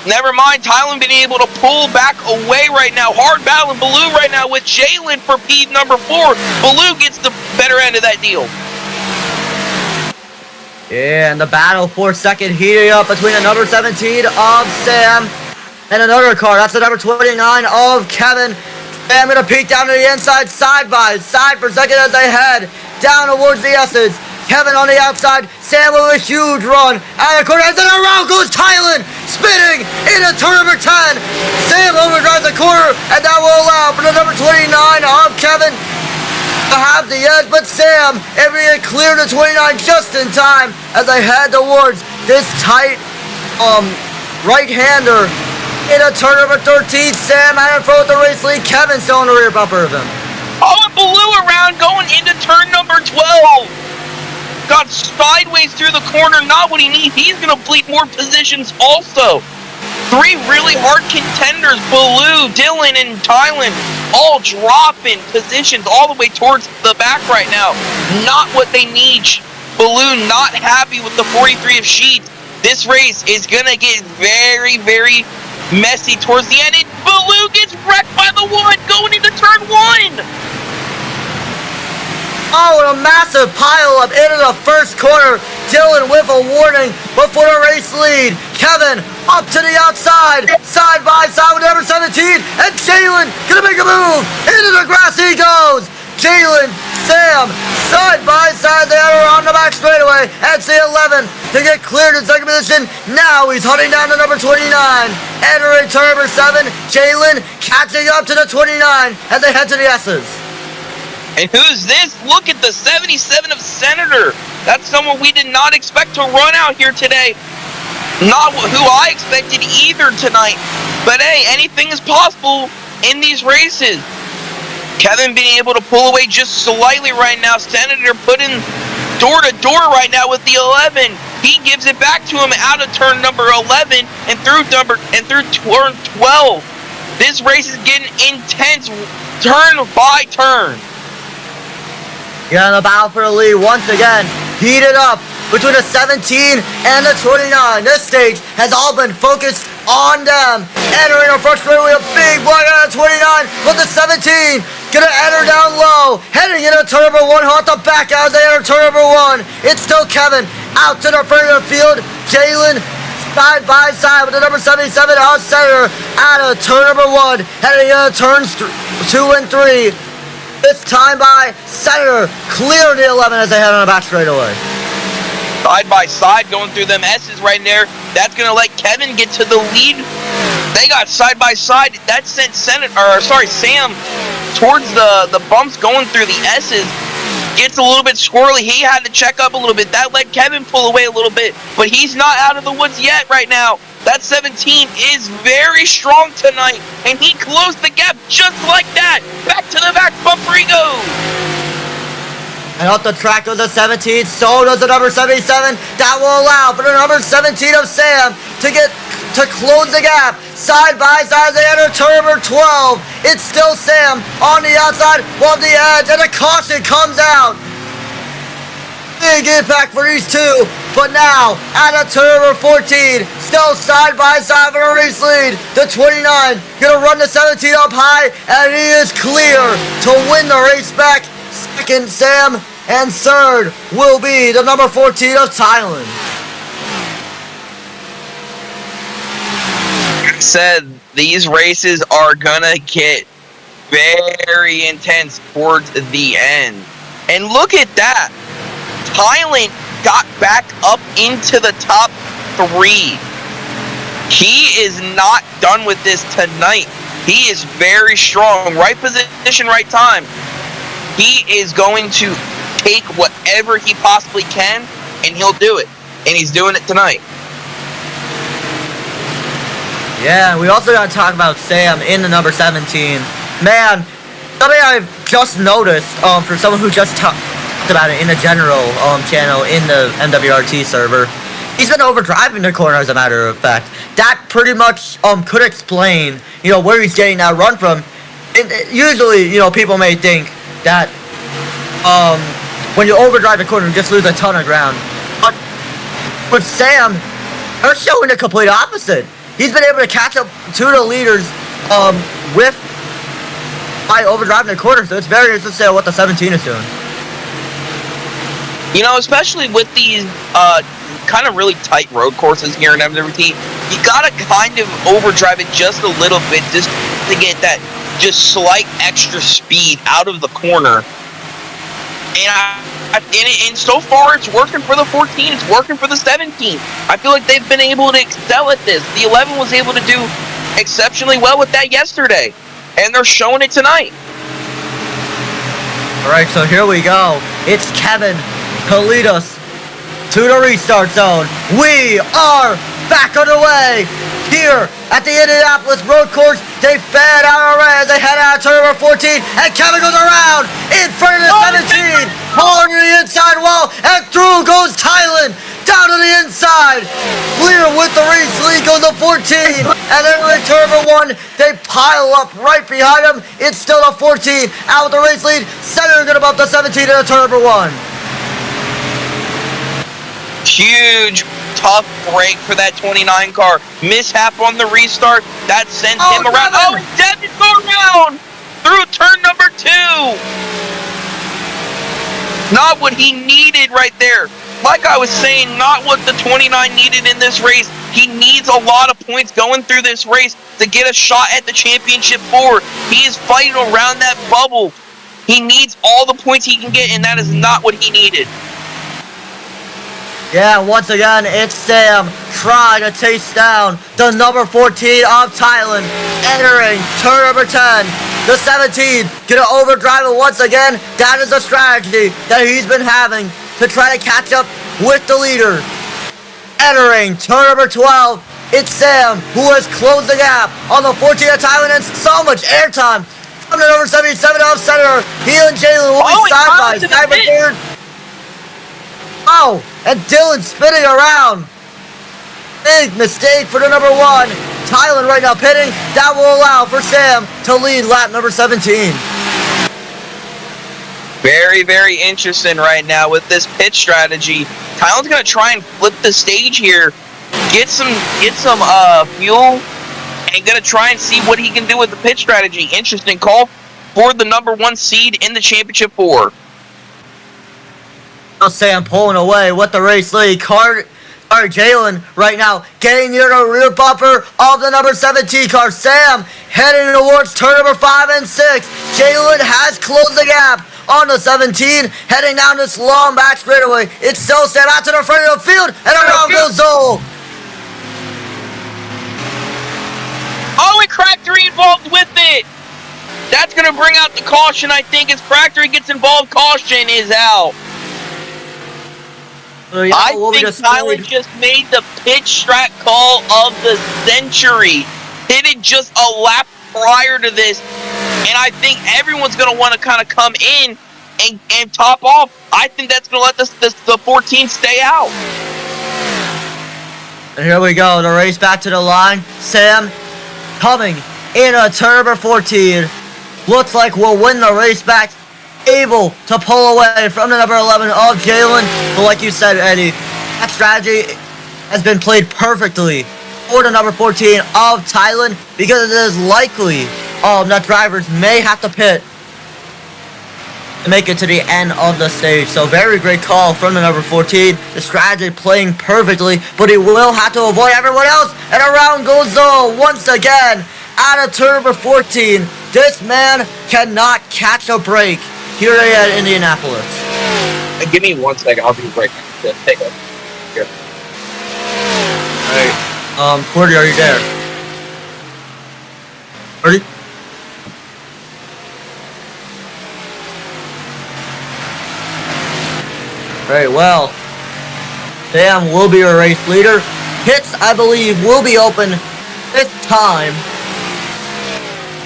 never mind, Thailand being able to pull back away right now. Hard battle in Baloo right now with Jalen for P number 4. Baloo gets the better end of that deal. Yeah, and the battle for second heating up between the number 17 of Sam and another car. That's the number 29 of Kevin. Sam gonna peek down to the inside, side by side for second as they head down towards the S's. Kevin on the outside, Sam with a huge run out of the corner, and then around goes Thailand, spinning into turn number 10. Sam overdrives the corner, and that will allow for the number 29 of Kevin to have the edge, but Sam able to get clear to 29 just in time as they head towards this tight right-hander into turn number 13. Sam had in front with the race lead. Kevin still on the rear bumper of him. Oh, and Baloo around going into turn number 12. Got sideways through the corner, not what he needs. He's going to bleed more positions also. 3 really hard contenders, Baloo, Dylan, and Thailand, all dropping positions all the way towards the back right now. Not what they need. Baloo not happy with the 43 of Sheets. This race is going to get very, very messy towards the end, and Baloo gets wrecked by the 1 going into turn 1. Oh, and a massive pile up into the first corner. Dylan with a warning, but for the race lead, Kevin up to the outside, side by side with number 17, and Jalen gonna make a move. Into the grass he goes. Jalen, Sam, side by side, they are on the back straightaway. That's the 11 to get cleared in second position. Now he's hunting down to number 29. Entering turn number 7, Jalen catching up to the 29 as they head to the S's. And who's this? Look at the 77 of Senator. That's someone we did not expect to run out here today. Not who I expected either tonight. But hey, anything is possible in these races. Kevin being able to pull away just slightly right now. Senator putting door to door right now with the 11. He gives it back to him out of turn number 11 and through turn 12. This race is getting intense turn by turn. Yeah, the battle for the lead once again heated up between the 17 and the 29. This stage has all been focused on them. Entering our first straightaway, a big block out of 29, but the 17 gonna enter down low, heading into turn number 1. Hot the back out as they enter turn number 1. It's still Kevin out to the front of the field. Jalen side by side with the number 77 out center out of turn number 1, heading into turns 2 and 3. This time by Senator, clear the 11 as they head on the back straightaway. Side by side going through them S's right there. That's going to let Kevin get to the lead. They got side by side. That sent Sam towards the bumps going through the S's. Gets a little bit squirrely. He had to check up a little bit. That let Kevin pull away a little bit. But he's not out of the woods yet right now. That 17 is very strong tonight, and he closed the gap just like that. Back to the back bumper he goes. And off the track goes the 17, so does the number 77. That will allow for the number 17 of Sam to close the gap. Side by side, they enter turn number 12. It's still Sam on the outside, on the edge, and a caution comes out. Big impact for these two. But now, at a turn number 14, still side by side for a race lead. The 29 gonna run the 17 up high, and he is clear to win the race back. Second, Sam, and third will be the number 14 of Thailand. Said these races are gonna get very intense towards the end. And look at that. Thailand got back up into the top 3. He is not done with this tonight. He is very strong. Right position, right time. He is going to take whatever he possibly can, and he'll do it. And he's doing it tonight. Yeah, we also got to talk about Sam in the number 17. Man, something I've just noticed, for someone who just talked about it in the general channel in the MWRT server, he's been overdriving the corner, as a matter of fact. That pretty much could explain, where he's getting that run from. Usually, people may think that when you overdrive the corner, you just lose a ton of ground. But with Sam, they're showing the complete opposite. He's been able to catch up to the leaders by overdriving the corner, so it's very interesting to see what the 17 is doing. Especially with these kind of really tight road courses here in MWRT, you gotta kind of overdrive it just a little bit just to get that just slight extra speed out of the corner. And so far, it's working for the 14. It's working for the 17. I feel like they've been able to excel at this. The 11 was able to do exceptionally well with that yesterday, and they're showing it tonight. All right, so here we go. It's Kevin to lead us to the restart zone. We are back underway here at the Indianapolis road course. They fed out array as they head out to turn number 14, and Kevin goes around in front of the 17, on the inside wall, and through goes Thailand, down to the inside. Clear with the race lead goes the 14, and then with turn number 1, they pile up right behind him. It's still the 14 out with the race lead, centering it above the 17 in turn number 1. Huge, tough break for that 29 car. Mishap on the restart. That sent him around. Oh, Devin go around through turn number 2. Not what he needed right there. Like I was saying, not what the 29 needed in this race. He needs a lot of points going through this race to get a shot at the championship 4. He is fighting around that bubble. He needs all the points he can get, and that is not what he needed. Yeah, once again, it's Sam trying to chase down the number 14 of Thailand, entering turn number 10. The 17 gonna overdrive it once again. That is a strategy that he's been having to try to catch up with the leader. Entering turn number 12, it's Sam who has closed the gap on the 14 of Thailand, and so much airtime from the number 77 of Senator. He and Jalen will be side by side for third. Oh, and Dylan spinning around. Big mistake for the number 1. Thailand right now pitting. That will allow for Sam to lead lap number 17. Very, very interesting right now with this pit strategy. Thailand's gonna try and flip the stage here, get some fuel, and gonna try and see what he can do with the pit strategy. Interesting call for the number 1 seed in the championship 4. Sam pulling away with the race lead. Jalen right now getting near the rear bumper of the number 17 car. Sam heading towards turn number 5 and 6. Jalen has closed the gap on the 17, heading down this long back straightaway. It's still Sam out to the front of the field, and around goes Zoe. Oh, and Qertyy involved with it. That's going to bring out the caution, I think, as Qertyy gets involved. Caution is out. I think Thailand just made the pit strat call of the century. Pitted just a lap prior to this, and I think everyone's going to want to kind of come in and top off. I think that's going to let the 14 stay out. And here we go, the race back to the line. Sam coming in a turn number 14. Looks like we'll win the race back. Able to pull away from the number 11 of Jalen. But like you said, Eddie, that strategy has been played perfectly for the number 14 of Thailand, because it is likely that drivers may have to pit to make it to the end of the stage. So very great call from the number 14. The strategy playing perfectly, but he will have to avoid everyone else, and around goes Zoe once again out of turn number 14. This man cannot catch a break here at Indianapolis. Give me 1 second. I'll be right back. Just take a here. Alright. Qertyy, are you there? Qertyy? Alright, well, Sam will be your race leader. Pits, I believe, will be open this time.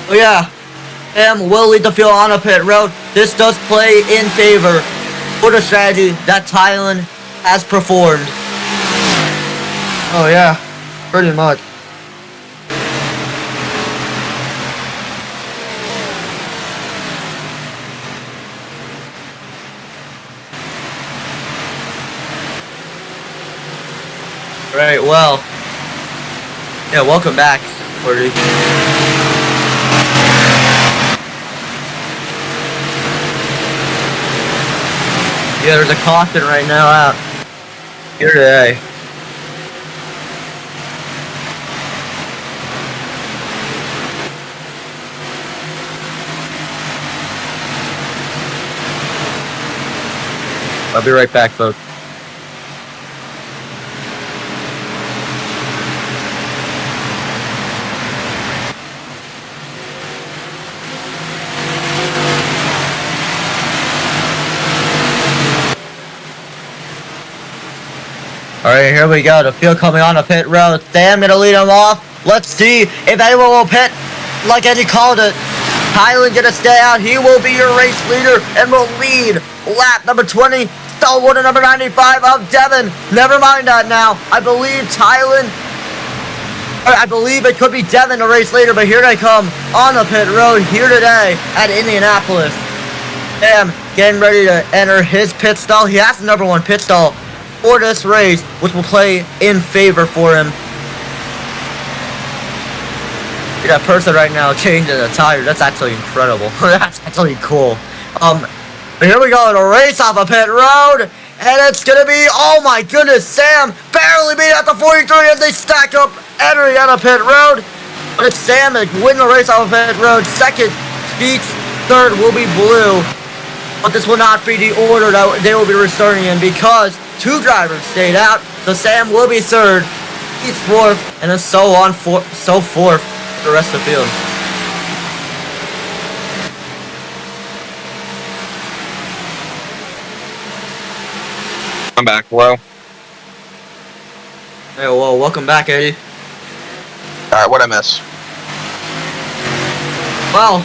Oh yeah, Sam will lead the field on a pit road. This does play in favor for the strategy that Thailand has performed. Oh yeah, pretty much. Right, well, yeah, welcome back, Qertyy. Yeah, there's a caution right now out here today. I'll be right back, folks. Alright, here we go. The field coming on the pit road. Sam gonna lead him off. Let's see if anyone will pit like Eddie called it. Thailand gonna stay out. He will be your race leader and will lead lap number 20. Stalwart number 95 of Devon. Never mind that now. I believe Thailand, or I believe it could be Devon, the race leader, but here they come on the pit road here today at Indianapolis. Sam getting ready to enter his pit stall. He has the number 1 pit stall for this race, which will play in favor for him. See that person right now changing the tire. That's actually incredible. That's actually cool. But here we go, the race off a pit road, and it's gonna be, oh my goodness, Sam barely beat out the 43 as they stack up entering on a pit road. But it's Sam that win the race off a pit road. Second, Speaks. Third will be Blue. But this will not be the order that they will be restarting in, because 2 drivers stayed out. So Sam will be third, Speaks fourth, and then so forth for the rest of the field. I'm back, bro. Hey, well, welcome back, Eddie. Alright, what'd I miss? Well,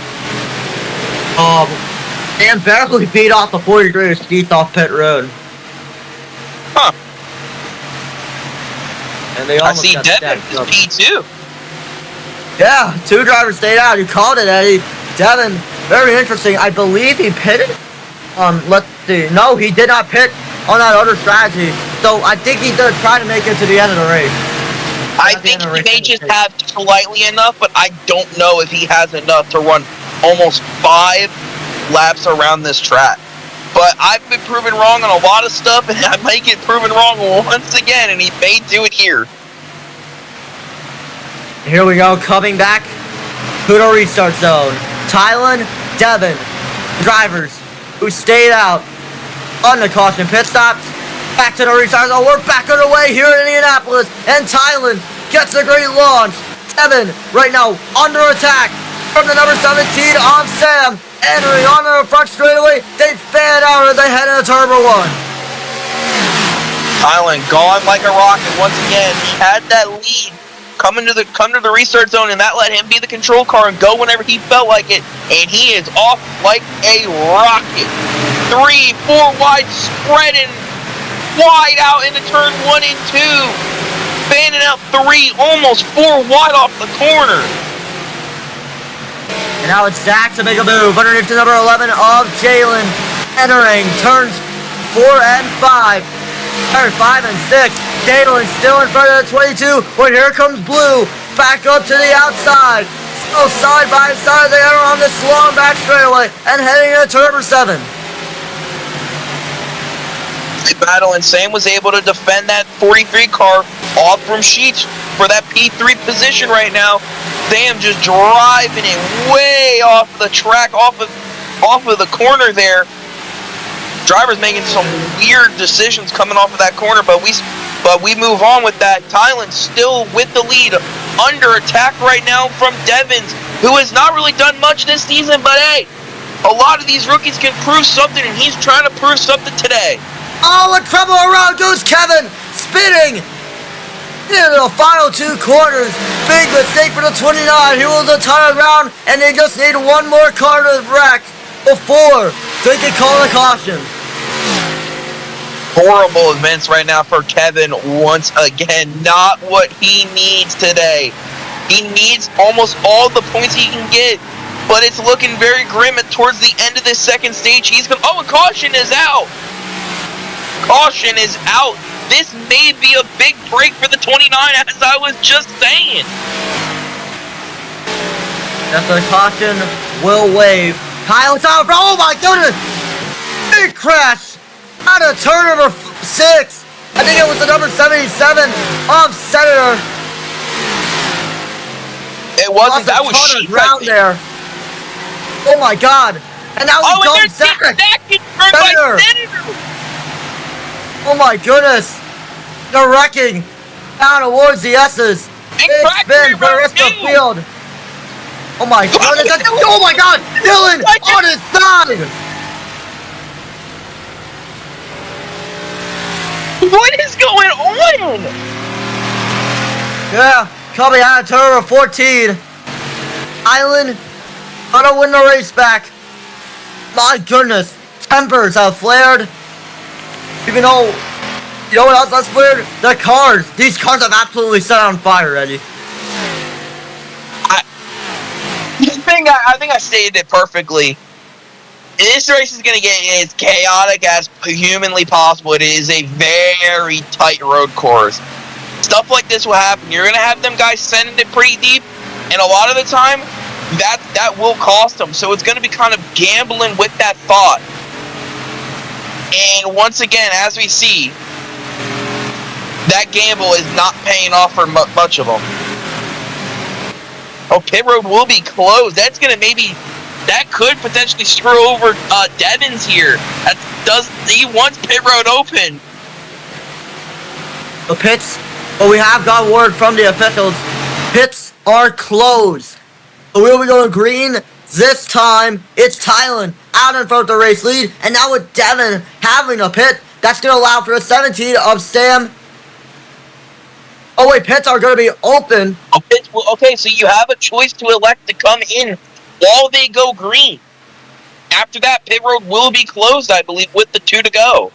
Dan barely beat off the 43 Speaks off pit road. Huh. And they almost got Devin is P2. Yeah, 2 drivers stayed out. You called it, Eddie. Devin, very interesting. I believe he pitted. Let's see. No, he did not pit on that other strategy. So I think he did try to make it to the end of the race. I think he may just have slightly enough, but I don't know if he has enough to run almost 5 laps around this track. But I've been proven wrong on a lot of stuff, and I might get proven wrong once again, and he may do it here. Here we go, coming back to the restart zone. Thailand, Devon, drivers who stayed out on the caution pit stops. Back to the restart zone. We're back underway here in Indianapolis, and Thailand gets a great launch. Devon right now under attack from the number 17 on Sam. Entering onto the front straightaway. They fan out as they head into turbo 1. Thailand gone like a rocket once again. He had that lead come to the restart zone, and that let him be the control car and go whenever he felt like it. And he is off like a rocket. 3, 4 wide, spreading wide out into turn 1 and 2. Fanning out 3, almost 4 wide off the corner. And now it's Zach to make a move underneath to number 11 of Jalen. Entering turns 4 and 5. They're 5 and 6. Jalen still in front of the 22. But here comes Blue. Back up to the outside. Still side by side. They are on this long back straightaway and heading into turn number 7. Battle, and Sam was able to defend that 43 car off from Sheets for that P3 position right now. Sam just driving it way off the track, off of the corner there. Driver's making some weird decisions coming off of that corner, but we move on with that. Tylen still with the lead, under attack right now from Devins, who has not really done much this season, but hey, a lot of these rookies can prove something, and he's trying to prove something today. All the trouble around goes Kevin, spinning into the final 2 corners. Big mistake for the 29. He was a ton around, and they just need one more car to wreck before they can call a caution. Horrible events right now for Kevin once again. Not what he needs today. He needs almost all the points he can get, but it's looking very grim towards the end of this second stage. Oh, and caution is out. Caution is out. This may be a big break for the 29, as I was just saying. That the caution will wave. Kyle's out. Oh my goodness! Big crash out of turn number 6. I think it was the number 77 of Senator. It wasn't. That was Sheets around there. Oh my God! And now we don't Senator. Oh my goodness! They're wrecking down towards the S's. Big spin for the rest of the field. Oh my goodness! Oh my God! Dylan on his side! What is going on? Yeah, coming out of turn number 14. Island gonna win the race back. My goodness, tempers have flared. Even though, you know what else that's weird? The cars. These cars have absolutely set on fire already. I think I stated it perfectly. This race is going to get as chaotic as humanly possible. It is a very tight road course. Stuff like this will happen. You're going to have them guys sending it pretty deep, and a lot of the time, that will cost them. So it's going to be kind of gambling with that thought. And once again, as we see, that gamble is not paying off for much of them. Oh, pit road will be closed. That's going to that could potentially screw over Devins here. He wants pit road open. The pits, but we have got word from the officials. Pits are closed. Will we go to green? This time, it's Tylen out in front of the race lead, and now with Devin having a pit, that's going to allow for a 17 of Sam. Oh wait, pits are going to be open. Okay, so you have a choice to elect to come in while they go green. After that, pit road will be closed, I believe, with the 2 to go.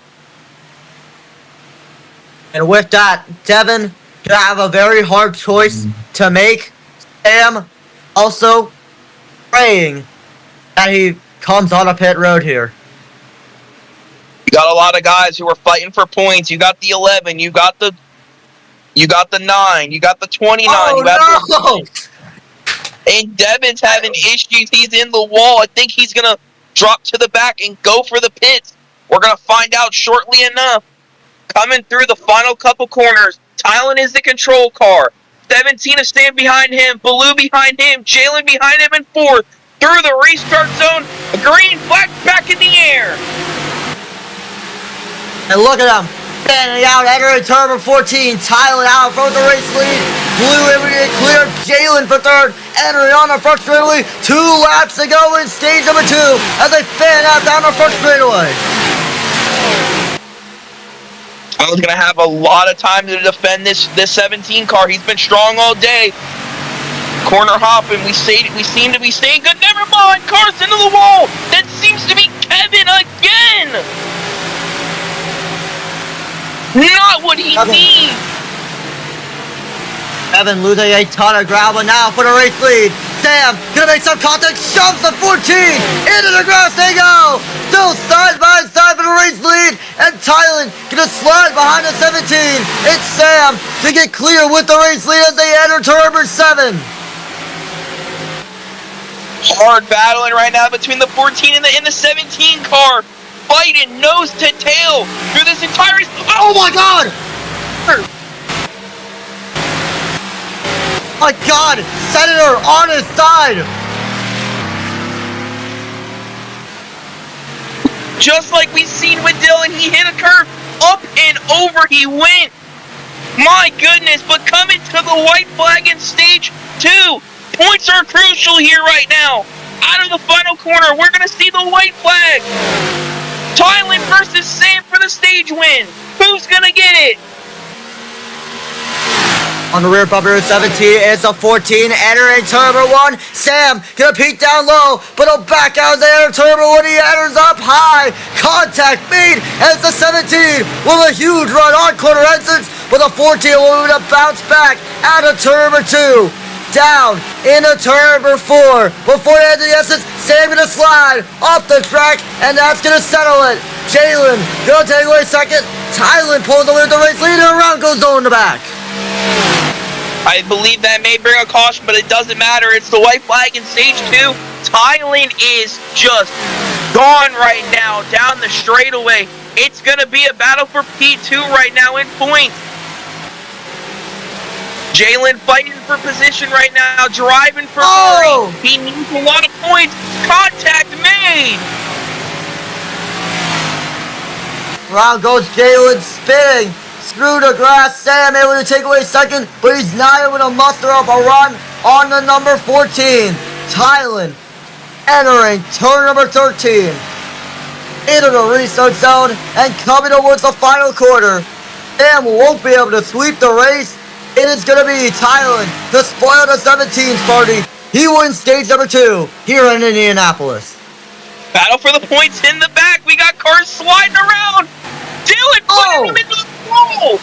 And with that, Devin gonna have a very hard choice to make. Sam also praying that he comes on a pit road here. You got a lot of guys who are fighting for points. You got the 11. You got the 9. You got the 29. And Devin's having issues. He's in the wall. I think he's going to drop to the back and go for the pits. We're going to find out shortly enough. Coming through the final couple corners, Tylen is the control car. 17 is Sam behind him. Baloo behind him. Jalen behind him in 4th. Through the restart zone. A green flag back in the air. And look at him. Standing out, entering turn number 14. Tylen out in front of the race lead. Blue able to get clear. Jalen for 3rd. Entering on the front straightaway. 2 laps to go in stage number 2 as they fan out down the front straightaway. I was going to have a lot of time to defend this 17 car. He's been strong all day. Corner hopping. We seem to be staying good. Never mind. Car's into the wall. That seems to be Kevin again. Not what he needs. Kevin losing a ton of ground, but now for the race lead. Sam gonna make some contact, shoves the 14 into the grass. They go. Still side by side for the race lead, and Thailand gonna slide behind the 17. It's Sam to get clear with the race lead as they enter turn number 7. Hard battling right now between the 14 and the 17 car. Fighting nose to tail through this entire race. Oh my god! My god! Senator on his side! Just like we seen with Dylan, he hit a curve, up and over he went. My goodness, but coming to the white flag in stage 2. Points are crucial here right now. Out of the final corner, we're going to see the white flag. Thailand versus Sam for the stage win. Who's going to get it? On the rear bumper of 17, it's a 14 entering turn number 1. Sam gonna peek down low, but he'll back out as they enter turn number 1. He enters up high. Contact made, and it's the 17 with a huge run on corner exits, but the 14 will move to bounce back out of turn number 2. Down into turn number 4. Before the end of the essence, Sam gonna slide off the track, and that's gonna settle it. Jalen gonna take away second. Thailand pulls away with the race leader. Around goes on the back. I believe that may bring a caution, but it doesn't matter. It's the white flag in stage 2. Thailand is just gone right now down the straightaway. It's going to be a battle for P2 right now in points. Jalen fighting for position right now, driving for glory. He needs a lot of points. Contact made. Round goes Jalen spinning through the grass. Sam able to take away second, but he's not able to muster up a run on the number 14. Thailand entering turn number 13 into the restart zone and coming towards the final quarter. Sam won't be able to sweep the race. It is going to be Thailand to spoil the 17's party. He wins stage number 2 here in Indianapolis. Battle for the points in the back. We got cars sliding around. Dylan putting him into the wall.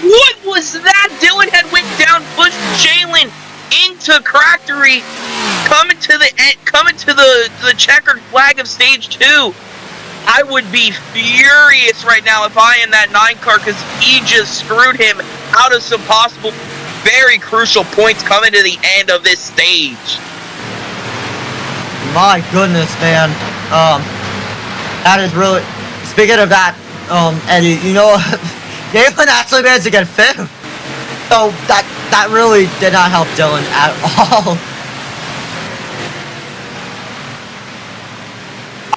What was that? Dylan had went down, pushed Jalen into Qertyy, coming to the checkered flag of stage 2. I would be furious right now if I am that 9 car, because he just screwed him out of some possible very crucial points coming to the end of this stage. My goodness, man. That is really... Speaking of that, Eddie, you know, Jalen actually managed to get 5th. So that really did not help Dylan at all.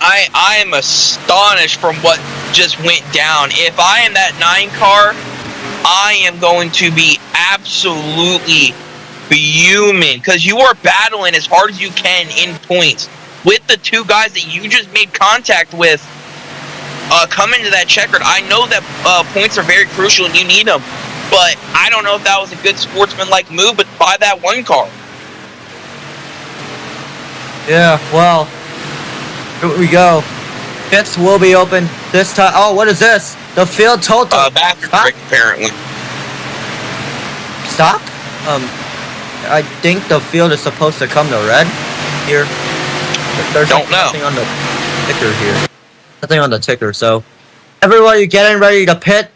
I am astonished from what just went down. If I am that 9 car, I am going to be absolutely fuming, because you are battling as hard as you can in points with the 2 guys that you just made contact with. Coming to that checkered, I know that points are very crucial and you need them, but I don't know if that was a good sportsman-like move, but buy that 1 car. Yeah, well, here we go. Pits will be open this time. Oh, what is this? The field total. Bathroom break, apparently. Stop? I think the field is supposed to come to red here. There's nothing on the ticker here. Nothing on the ticker, so everybody getting ready to pit.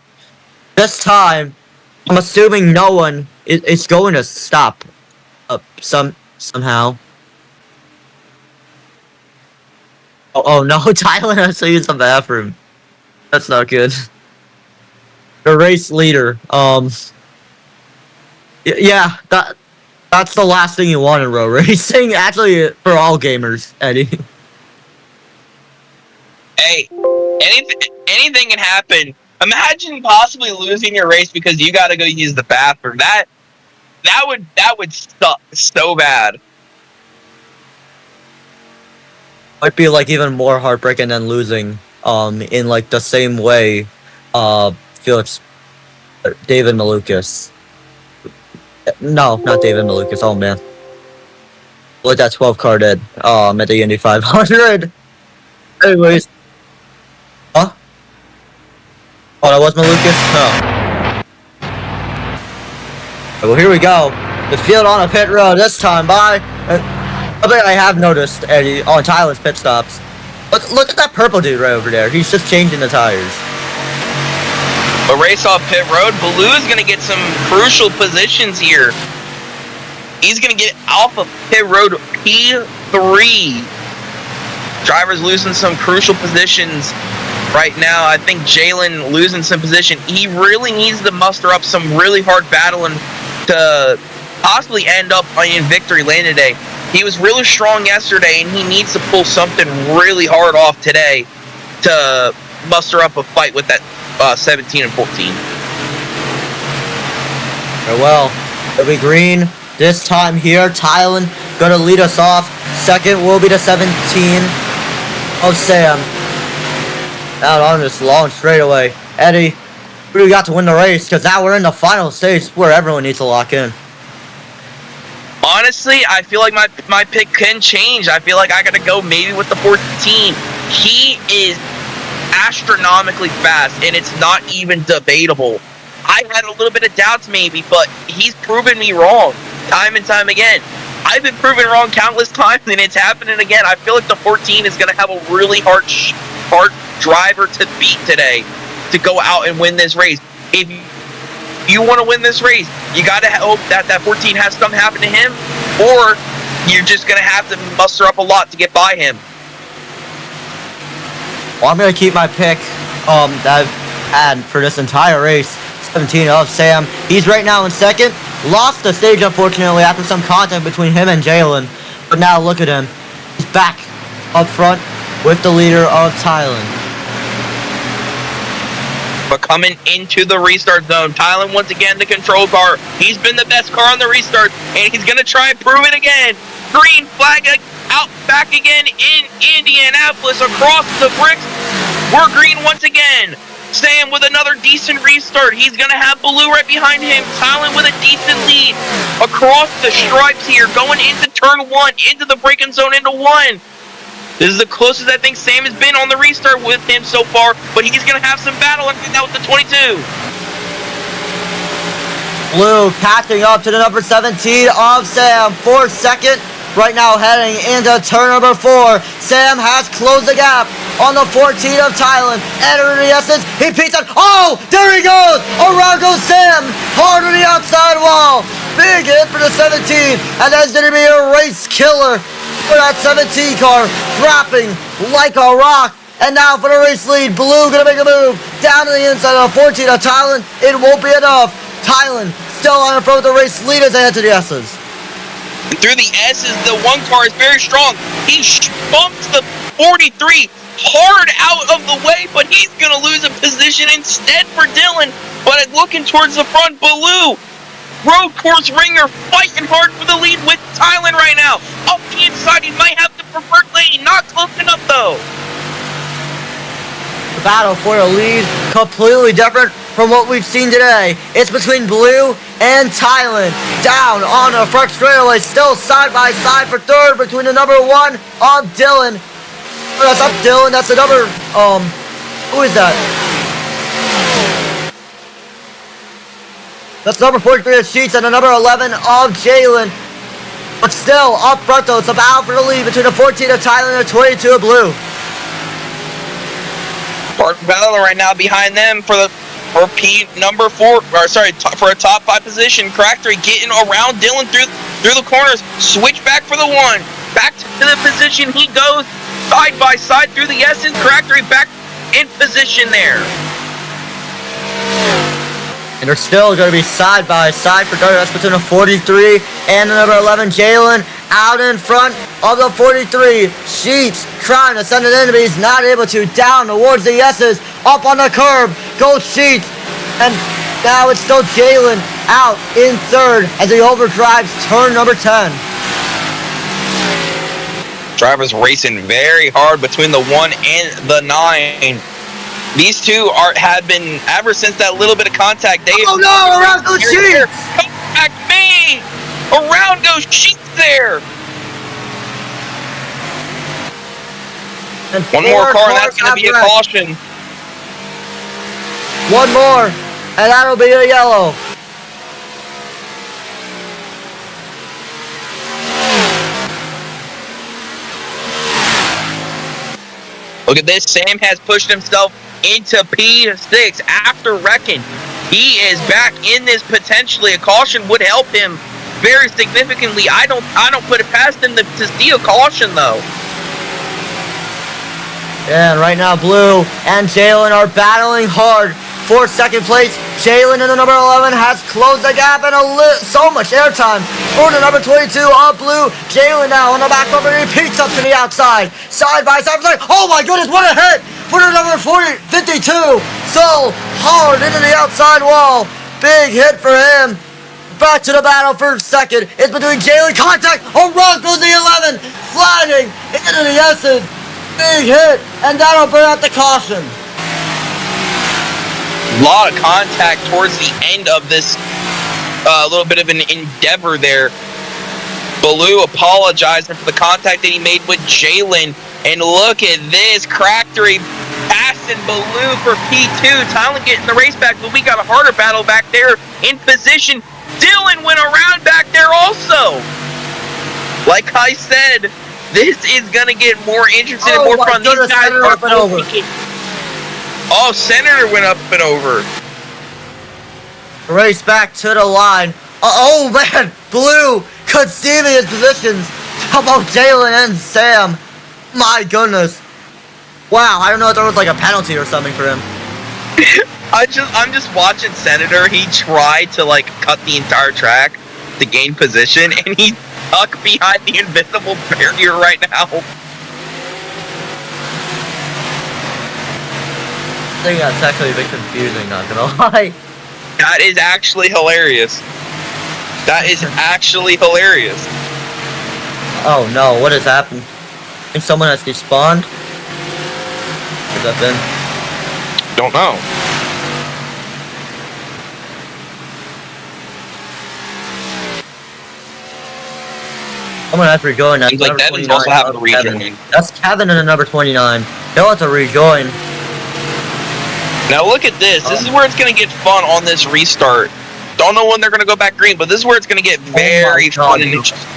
This time, I'm assuming no one is going to stop somehow. Oh no, Thailand has to use the bathroom. That's not good. The race leader, yeah, that's the last thing you want in road racing. Actually, for all gamers, Eddie. Hey, anything can happen. Imagine possibly losing your race because you got to go use the bathroom. That would suck so bad. Might be like even more heartbreaking than losing. In like the same way, Felix, David Malukas. No, not David Malukas. Oh man, what that 12 car did. At the Indy 500. Anyways, huh? Oh, that was Malukas. No. Well, here we go. the field on a pit road this time by. Something I have noticed, Eddie, on Tyler's pit stops. Look at that purple dude right over there. He's just changing the tires. A race off pit road. Baloo's going to get some crucial positions here. He's going to get off of pit road P3. Drivers losing some crucial positions right now. I think Jalen losing some position. He really needs to muster up some really hard battling to possibly end up in victory lane today. He was really strong yesterday, and he needs to pull something really hard off today to muster up a fight with that 17 and 14. Very well, it'll be green this time here. Tylen gonna lead us off. Second will be the 17 of Sam. Out on this long straightaway. Eddie, who do we got to win the race? Because now we're in the final stage where everyone needs to lock in. Honestly, I feel like my pick can change. I feel like I gotta go maybe with the 14. He is astronomically fast, and it's not even debatable. I had a little bit of doubts maybe, but he's proven me wrong time and time again. I've been proven wrong countless times, and it's happening again. I feel like the 14 is gonna have a really hard driver to beat today to go out and win this race. If you want to win this race, you got to hope that 14 has something happen to him, or you're just going to have to muster up a lot to get by him. Well, I'm going to keep my pick that I've had for this entire race, 17 of Sam. He's right now in second. Lost the stage, unfortunately, after some contact between him and Jalen. But now look at him. He's back up front with the leader of Thailand. But coming into the restart zone, Tylen once again the control car. He's been the best car on the restart, and he's going to try and prove it again. Green flag out back again in Indianapolis across the bricks. We're green once again. Sam with another decent restart. He's going to have Baloo right behind him. Tylen with a decent lead across the stripes here, going into turn 1, into the braking zone, into 1. This is the closest I think Sam has been on the restart with him so far, but he's going to have some battle and now with the 22. Blue catching up to the number 17 of Sam for second. Right now heading into turn number 4. Sam has closed the gap on the 14 of Thailand. Entering the essence, he peeks out. Oh, there he goes! Around goes Sam, hard on the outside wall. Big hit for the 17, and that's going to be a race killer for that 17 car, dropping like a rock. And now for the race lead, Blue gonna make a move down to the inside of the 14 of Thailand. It won't be enough. Thailand still on in front of the race lead as they head to the S's. Through the S's, the one car is very strong. He bumps the 43 hard out of the way, but he's gonna lose a position instead for Dylan. But looking towards the front, Baloo, road course ringer, fighting hard for the lead with Thailand right now. Up the inside, he might have the preferred lane. Not close enough though. The battle for the lead, completely different from what we've seen today. It's between Blue and Thailand. Down on the front straightaway, still side by side for third between the number 1 of Dylan. Oh, that's not Dylan, that's the number, who is that? That's number 43 of Sheets and the number 11 of Jalen. But still, up front though, it's a battle for the lead between the 14 of Thailand and the 22 of Blue. Park Battle right now behind them for number 4, for a top 5 position. Qertyy getting around Dylan through the corners. Switch back for the 1. Back to the position he goes, side by side through the Essence. Qertyy back in position there. And they're still going to be side by side for third. That's between the 43 and the number 11, Jalen. Out in front of the 43. Sheets trying to send it in, but he's not able to. Down towards the S's. Up on the curb goes Sheets. And now it's still Jalen out in third as he overdrives turn number 10. Drivers racing very hard between the 1 and the 9. These two had been, ever since that little bit of contact, oh no, around goes Sheets! Contact me! Around goes Sheets there! And one more car, and that's going to be a caution. One more, and that'll be a yellow. Look at this. Sam has pushed himself into P6 after wrecking. He is back in this potentially. A caution would help him very significantly. I don't put it past him to steal caution though. Yeah, and right now Blue and Jalen are battling hard for second place. Jalen in the number 11 has closed the gap and so much airtime for the number 22 of Blue. Jalen now on the back over, repeats up to the outside. Side by side. Oh my goodness, what a hit for the number 52. So hard into the outside wall. Big hit for him. Back to the battle for second. It's between Jalen. Contact. Oh, wrong goes the 11. Sliding into the essence. Big hit. And that'll bring out the caution. A lot of contact towards the end of this little bit of an endeavor there. Blue apologizing for the contact that he made with Jalen. And look at this. Qertyy passing Blue for P2. Tylen getting the race back, but we got a harder battle back there in position. Dylan went around back there also. Like I said, this is going to get more interesting and more fun. These guys are both thinking. Oh, Senator went up and over. Race back to the line. Oh man, Blue conceiving his positions. How about Jalen and Sam? My goodness. Wow, I don't know if there was like a penalty or something for him. I'm just watching Senator. He tried to like cut the entire track to gain position, and he's stuck behind the invisible barrier right now. I think that's actually a bit confusing, not gonna lie. That is actually hilarious. That is actually hilarious. Oh no, what has happened? I think someone has despawned. What's that been? Don't know. Someone has to rejoin. That's Seems like Devin's also having to rejoin. That's Kevin in the number 29. He'll have to rejoin. Now look at this. This is where it's going to get fun on this restart. Don't know when they're going to go back green, but this is where it's going to get very fun and interesting.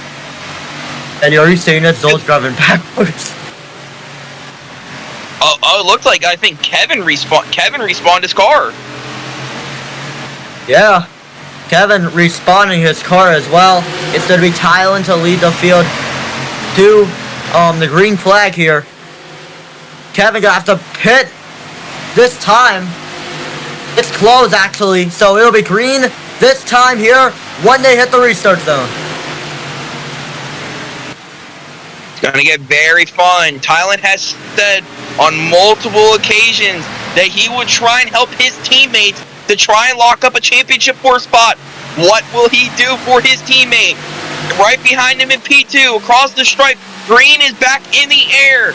And you already seen it, Zol's driving backwards. Oh, it looks like I think Kevin respawned his car. Yeah. Kevin respawning his car as well. It's going to be Tylen to lead the field to the green flag here. Kevin gonna have to pit this time. It's closed actually, so it'll be green this time here when they hit the restart zone. It's gonna get very fun. Tylen has said on multiple occasions that he would try and help his teammates to try and lock up a championship 4 spot. What will he do for his teammate? Right behind him in P2, across the stripe, green is back in the air.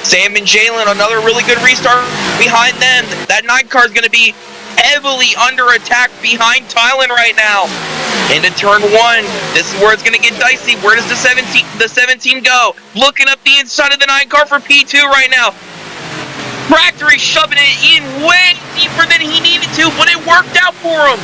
Sam and Jalen, another really good restart behind them. That 9 car is going to be heavily under attack behind Tylen right now. Into turn 1, this is where it's going to get dicey. Where does the 17 go? Looking up the inside of the 9 car for P2 right now. Qertyy shoving it in way deeper than he needed to, but it worked out for him.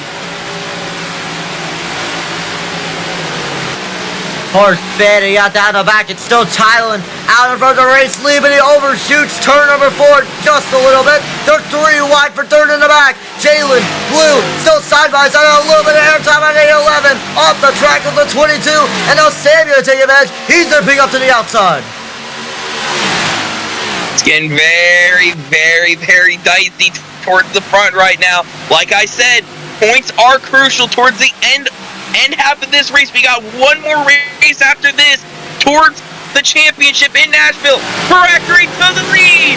Horse spinning out down the back. It's still Tylen out in front of the race lead, but he overshoots turn number 4 just a little bit. They're 3 wide for third in the back. Jalen, Blue, still side by side. A little bit of airtime on the 11. Off the track with the 22. And now Samuel take advantage. He's going to pick up to the outside. It's getting very, very, very dicey towards the front right now. Like I said, points are crucial towards the end half of this race. We got one more race after this towards the championship in Nashville. Qertyy to the lead.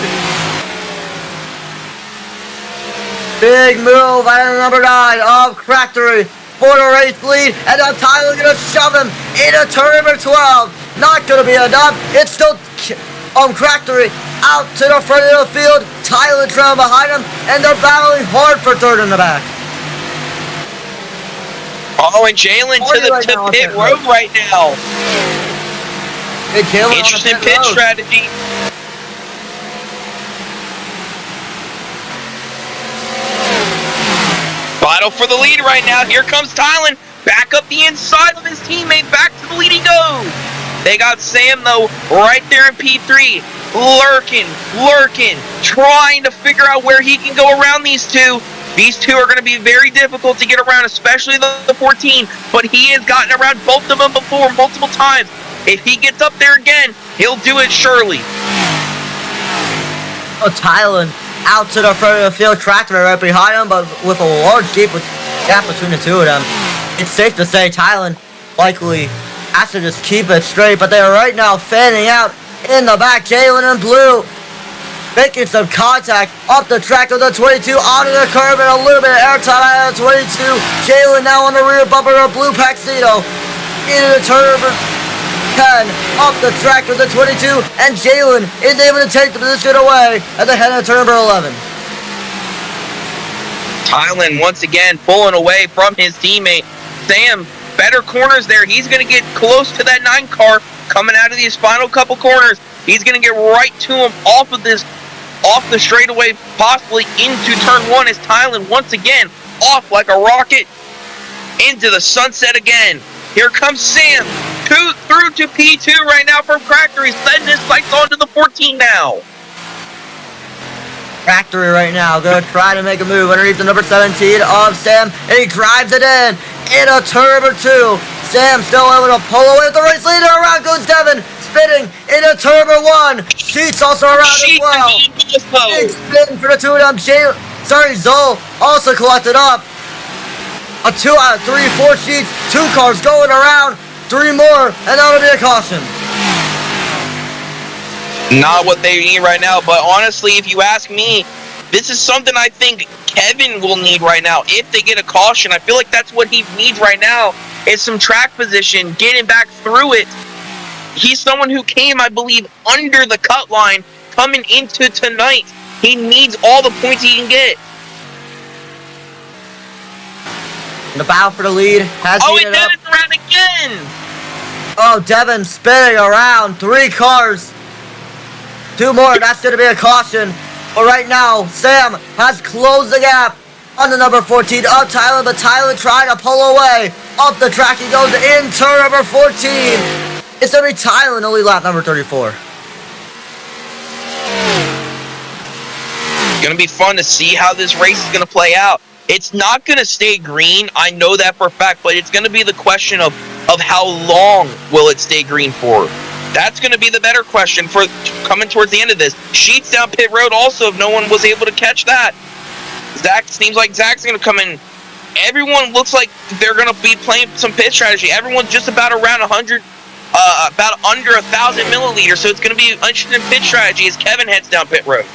Big move by number 9 of Qertyy for the race lead. And now Tylen's going to shove him into turn number 12. Not going to be enough. It's still Qertyy out to the front of the field. Tylen trailing behind him. And they're battling hard for third in the back. Oh, and Jalen to pit road right now. Interesting pit strategy. Battle for the lead right now. Here comes Tylen. Back up the inside of his teammate. Back to the lead he goes. They got Sam, though, right there in P3. lurking, trying to figure out where he can go around these two. These two are going to be very difficult to get around, especially the 14, but he has gotten around both of them before multiple times. If he gets up there again, he'll do it surely. Oh, Thailand out to the front of the field, Tractor right behind him, but with a large gap between the two of them. It's safe to say Thailand likely has to just keep it straight, but they're right now fanning out in the back. Jalen in blue making some contact up the track of the 22, onto the curb, and a little bit of airtime out of the 22. Jalen now on the rear bumper of blue Paxito into the turn 10 up the track of the 22, and Jalen is able to take the position away at the head of turn number 11. Thailand once again pulling away from his teammate. Sam, better corners there. He's going to get close to that 9 car coming out of these final couple corners. He's going to get right to him off the straightaway, possibly into turn 1 as Thailand once again off like a rocket into the sunset again. Here comes Sam through to P2 right now from Qertyy. He's setting his sights onto the 14 now. Qertyy right now gonna try to make a move underneath the number 17 of Sam, and he drives it in a turn number 2. Sam still able to pull away with the race leader. Around goes Devin, spinning into turn number 1. Sheets also around as well. Big spin for the two of them. Zoe also collected up. A 2 out of 3, 4 sheets, 2 cars going around, 3 more, and that'll be a caution. Not what they need right now, but honestly, if you ask me, this is something I think Kevin will need right now. If they get a caution, I feel like that's what he needs right now, is some track position, getting back through it. He's someone who came, I believe, under the cut line coming into tonight. He needs all the points he can get. The battle for the lead has heated up. Devin's around again! Oh, Devin spinning around. 3 cars. 2 more, that's going to be a caution. But right now, Sam has closed the gap on the number 14 of Thailand, but Thailand trying to pull away. Up the track he goes in turn number 14. It's going to be Thailand, only lap number 34. It's going to be fun to see how this race is going to play out. It's not going to stay green, I know that for a fact, but it's going to be the question of how long will it stay green for. That's going to be the better question for coming towards the end of this. Sheets down pit road also, if no one was able to catch that. Seems like Zach's going to come in. Everyone looks like they're going to be playing some pit strategy. Everyone's just about around 100, about under 1,000 milliliters, so it's going to be an interesting pit strategy as Kevin heads down pit road.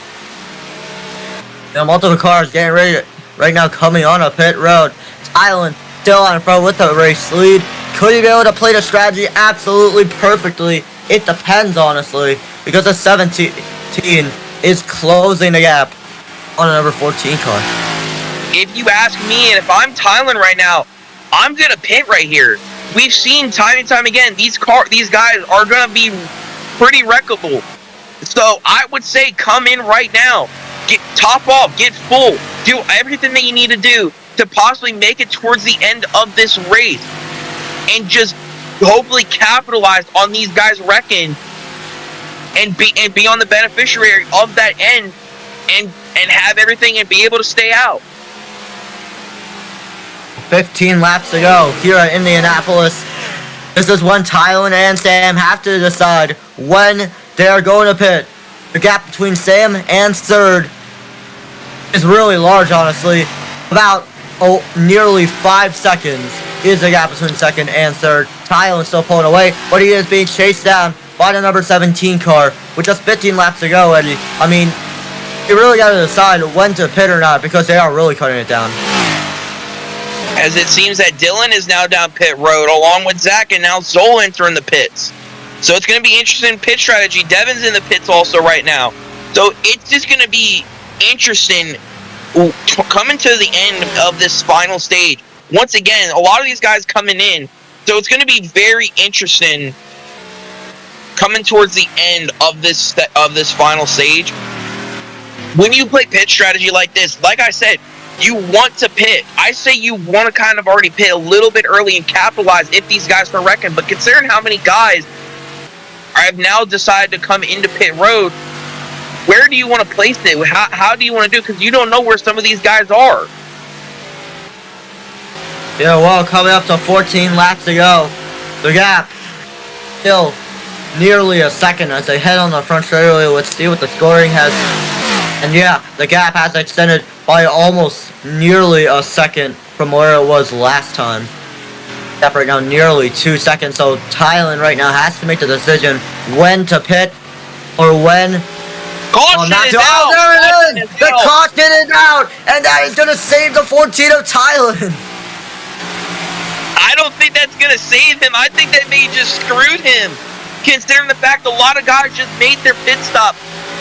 Now, multiple cars getting ready right now coming on a pit road. Thailand still on front with the race lead. Could he be able to play the strategy absolutely perfectly? It depends, honestly, because the 17 is closing the gap on the number 14 car. If you ask me, and if I'm Thailand right now, I'm going to pit right here. We've seen time and time again, these guys are going to be pretty wreckable. So I would say come in right now. Get top off, get full, do everything that you need to do to possibly make it towards the end of this race, and just hopefully capitalize on these guys wrecking and be on the beneficiary of that end and have everything and be able to stay out. 15 laps to go here at Indianapolis. This is when Thailand and Sam have to decide when they are going to pit. The gap between Sam and third is really large, honestly. About nearly 5 seconds is the gap between second and third. Thailand still pulling away, but he is being chased down by the number 17 car with just 15 laps to go, Eddie. I mean, you really got to decide when to pit or not, because they are really cutting it down. As it seems that Dylan is now down pit road along with Zach, and now Zoe entering the pits. So it's going to be interesting pit strategy. Devin's in the pits also right now. So it's just going to be interesting coming to the end of this final stage. Once again, a lot of these guys coming in. So it's going to be very interesting coming towards the end of this final stage. When you play pit strategy like this, like I said, you want to pit. I say you want to kind of already pit a little bit early and capitalize if these guys are wrecking. But considering how many guys have now decided to come into pit road, where do you want to place it? How do you want to do it? Because you don't know where some of these guys are. Yeah, well, coming up to 14 laps to go. The gap still nearly a second as they head on the front straight away. Let's see what the scoring has. And yeah, the gap has extended by almost nearly a second from where it was last time. Gap right now nearly 2 seconds. So Thailand right now has to make the decision when to pit or when. Caution not is to. out. Oh, there it is! The out. caution is out, and that is gonna save the 14 of Thailand. I don't think that's gonna save him. I think that may just screwed him, considering the fact a lot of guys just made their pit stop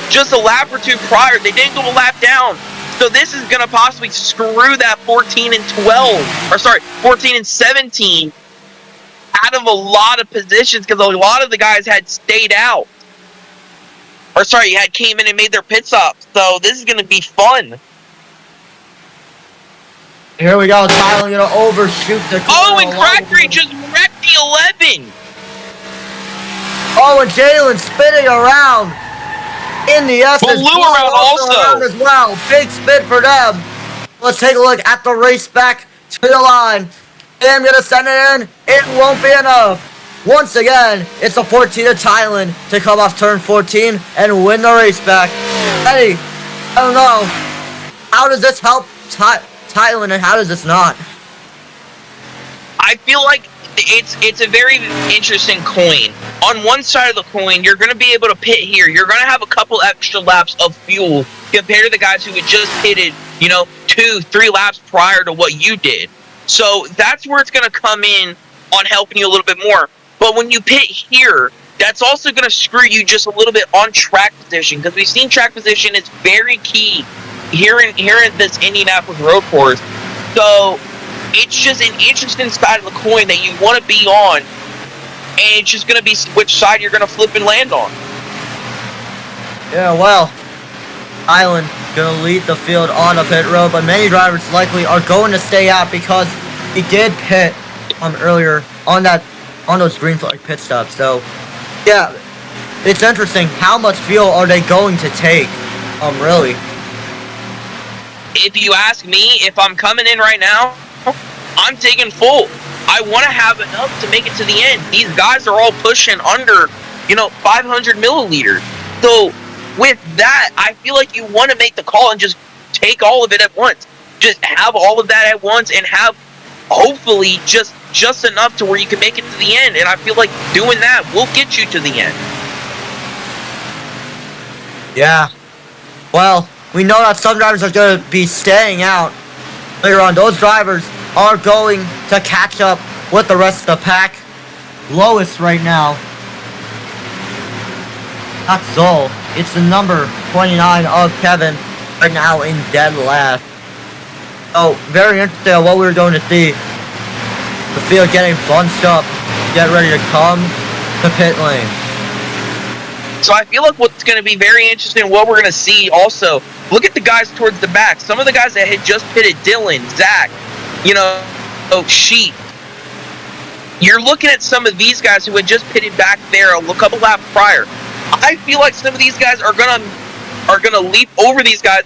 just a lap or two prior. They didn't go a lap down. So this is gonna possibly screw that 14 and 12, or sorry, 14 and 17 out of a lot of positions because a lot of the guys had stayed out. Or sorry, had came in and made their pit stop. So this is gonna be fun. Here we go, Thailand gonna overshoot the corner. Oh, and Qertyy just wrecked the 11. Oh, and Jalen spinning around in the S. Blew around also. As well. Big spin for them. Let's take a look at the race back to the line. I'm gonna send it in. It won't be enough. Once again, it's the 14 of Thailand to come off turn 14 and win the race back. Eddie, I don't know. How does this help Thailand and how does this not? I feel like it's a very interesting coin. On one side of the coin, you're going to be able to pit here. You're going to have a couple extra laps of fuel compared to the guys who had just pitted, 2-3 laps prior to what you did. So that's where it's going to come in on helping you a little bit more. But when you pit here, that's also going to screw you just a little bit on track position, because we've seen track position is very key here in this Indianapolis road course. So it's just an interesting side of the coin that you want to be on, and it's just going to be which side you're going to flip and land on. Yeah, well, Island gonna lead the field on a pit road, but many drivers likely are going to stay out because he did pit earlier on those green flag pit stops. So yeah, it's interesting. How much fuel are they going to take? Really? If you ask me, if I'm coming in right now, I'm taking full. I want to have enough to make it to the end. These guys are all pushing under, 500 milliliters. So with that, I feel like you want to make the call and just take all of it at once. Just have all of that at once and have hopefully just enough to where you can make it to the end. And I feel like doing that will get you to the end. Yeah. Well, we know that some drivers are going to be staying out later on. Those drivers are going to catch up with the rest of the pack. Lowest right now, not Zol. It's the number 29 of Kevin right now in dead last. So, very interesting on what we're going to see. The field getting bunched up, get ready to come to pit lane. So I feel like what's going to be very interesting, what we're going to see also, look at the guys towards the back. Some of the guys that had just pitted, Dylan, Zach, Sheep. You're looking at some of these guys who had just pitted back there a couple laps prior. I feel like some of these guys are gonna leap over these guys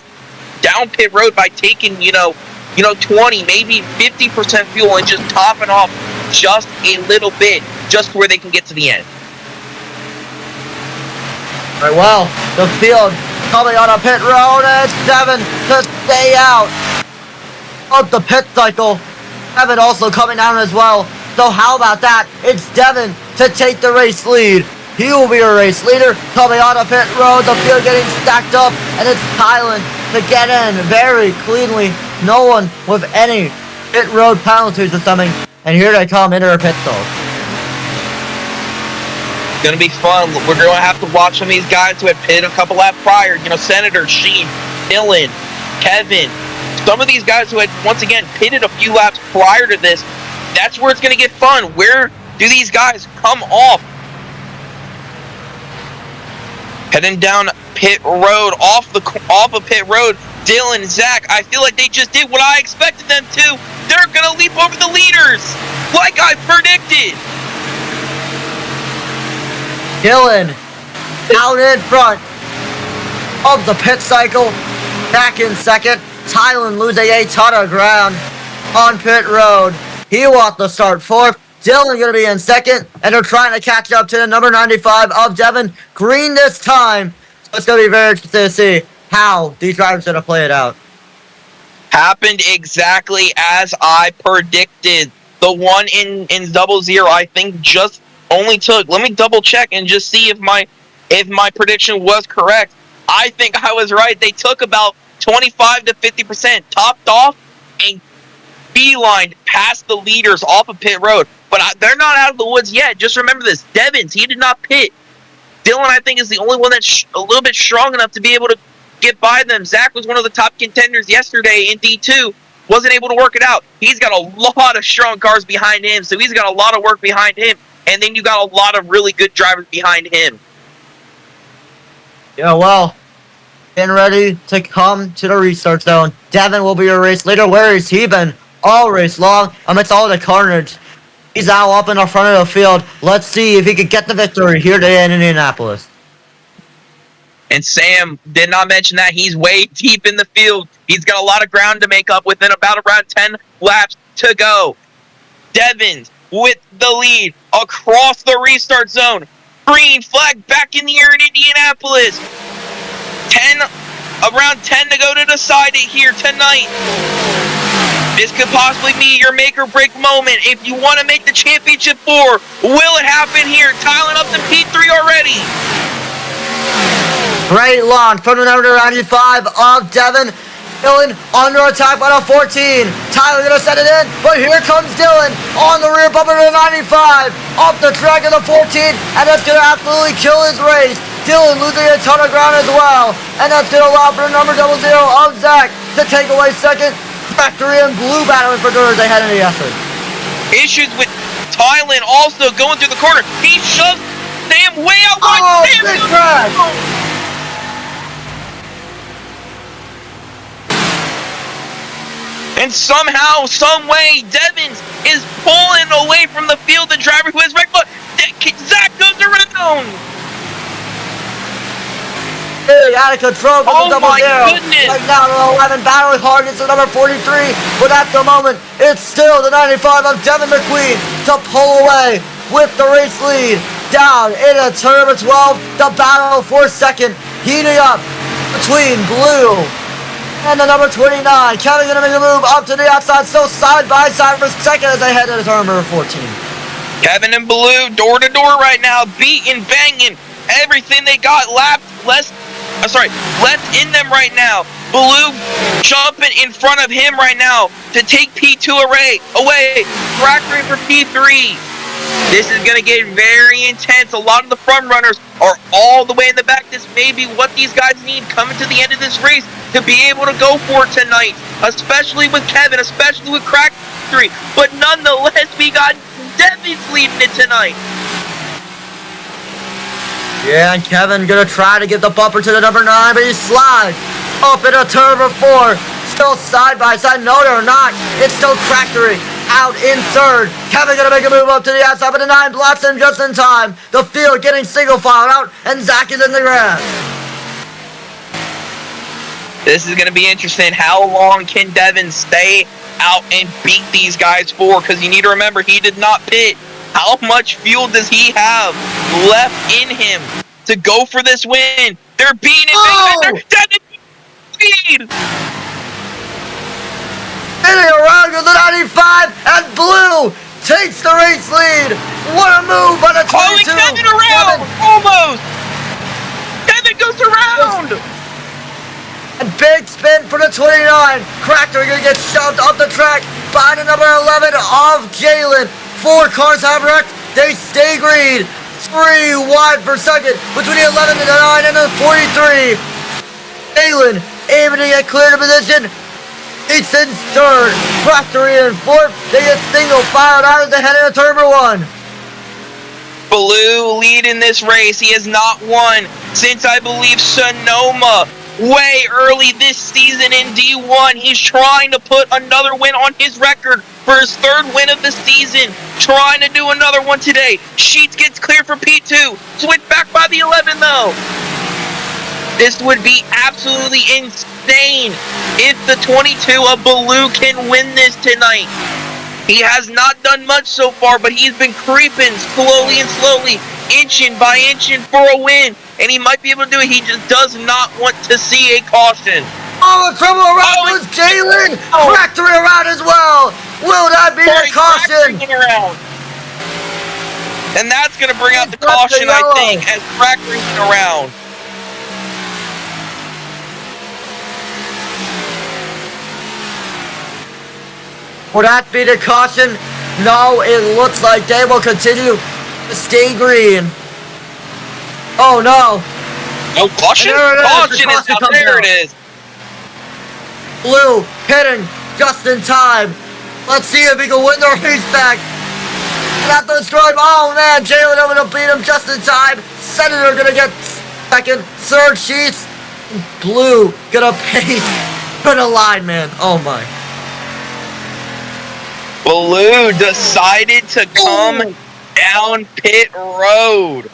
down pit road by taking 20, maybe 50% fuel and just topping off just a little bit, just where they can get to the end. Right, well, the field coming on a pit road, and Devin to stay out of the pit cycle. Devin also coming down as well. So how about that? It's Devin to take the race lead. He will be a race leader coming on a pit road. The field getting stacked up, and it's Thailand to get in very cleanly. No one with any pit road penalties or something. And here they come into their pit stop. It's going to be fun. We're going to have to watch some of these guys who had pitted a couple laps prior. Senator, Sheep, Dylan, Kevin. Some of these guys who had, once again, pitted a few laps prior to this. That's where it's going to get fun. Where do these guys come off? Heading down pit road, off of pit road, Dylan, Zach, I feel like they just did what I expected them to. They're going to leap over the leaders, like I predicted. Dylan, out in front. of the pit cycle. Back in second, Tylen losing a ton of ground on pit road. He will have to start fourth. Dylan going to be in second, and they're trying to catch up to the number 95 of Devin Green this time. So it's going to be very interesting to see how these drivers are going to play it out. Happened exactly as I predicted. The one in 00, I think, just only took. Let me double check and just see if my prediction was correct. I think I was right. They took about 25 to 50%, topped off, and beelined past the leaders off of pit road. But they're not out of the woods yet. Just remember this. Devins, he did not pit. Dylan, I think, is the only one that's a little bit strong enough to be able to get by them. Zach was one of the top contenders yesterday in D2. Wasn't able to work it out. He's got a lot of strong cars behind him, so he's got a lot of work behind him. And then you got a lot of really good drivers behind him. Yeah, well, getting ready to come to the restart zone. Devin will be your race leader. Where has he been all race long amidst all the carnage? He's now up in the front of the field. Let's see if he can get the victory here today in Indianapolis. And Sam did not mention that he's way deep in the field. He's got a lot of ground to make up within about around 10 laps to go. Devins with the lead across the restart zone. Green flag back in the air in Indianapolis. Around 10 to go to decide it here tonight. This could possibly be your make or break moment. If you want to make the championship 4, will it happen here? Tylen up to P3 already. Great launch from the number 95 of Devin. Dylan under attack by the 14. Tyler gonna set it in, but here comes Dylan on the rear bumper to the 95. Up the track of the 14, and that's gonna absolutely kill his race. Dylan losing a ton of ground as well, and that's gonna allow for the number 00 of Zach to take away second. Factory and Blue battling for third as they head into the effort. Issues with Tylen also going through the corner. He shoves Sam way out wide. Oh, big crash! And somehow, some way, Devins is pulling away from the field. The driver who is right, but Zach goes around. Hey, out of control with the double zero. Goodness. Right now, the 11 battling hard against the number 43, but at the moment, it's still the 95 of Devin McQueen to pull away with the race lead. Down in a turn of 12, the battle for second, heating up between Blue and the number 29. Kevin gonna make a move up to the outside, so side by side for second as they head to the turn number 14. Kevin and Blue door to door right now, beating, banging, everything they got left in them right now. Blue jumping in front of him right now to take P2 away. Factory for P3. This is going to get very intense. A lot of the front runners are all the way in the back. This may be what these guys need coming to the end of this race to be able to go for it tonight. Especially with Kevin, especially with Factory. But nonetheless, we got Devins leading it tonight. Yeah, and Kevin gonna try to give the bumper to the number 9, but he slides up in a turn number 4. Still side by side. No, they're not. It's still Factory out in third. Kevin gonna make a move up to the outside, but the 9 blocks him just in time. The field getting single filed out, and Zach is in the grass. This is gonna be interesting. How long can Devin stay out and beat these guys for? Because you need to remember, he did not pit. How much fuel does he have left in him to go for this win? They're beating him. Devin lead. Hitting around with the 95, and Blue takes the race lead. What a move by the 22. Kevin around. Almost. Kevin goes around. And big spin for the 29. Cracker gonna get shoved up the track by the number 11 of Jalen. 4 cars have wrecked. They stay green. 3 wide for second between the 11 and the 9 and the 43. Jalen aiming to get clear to position. It's in third. Factory in fourth. They get single filed out as they head into turn number 1. Blue leading this race. He has not won since, I believe, Sonoma way early this season in D1. He's trying to put another win on his record for his 3rd win of the season. Trying to do another one today. Sheets gets clear for P2. Switch back by the 11 though. This would be absolutely insane if the 22 of Baloo can win this tonight. He has not done much so far, but he's been creeping slowly and slowly, inching by inching for a win. And he might be able to do it. He just does not want to see a caution. Oh, a triple around was Jalen! Factory around as well! Will that be the caution? Around. And that's going to bring out the caution, I think, as Factory's around. Will that be the caution? No, it looks like they will continue to stay green. Oh no! No caution? Caution is up there. It is. Blue hitting just in time. Let's see if he can win the race back. Not the stripe. Oh man, Jalen able to beat him just in time. Senator gonna get second, third sheets. Blue gonna pace for the line, man. Oh my. Baloo decided to come down pit road.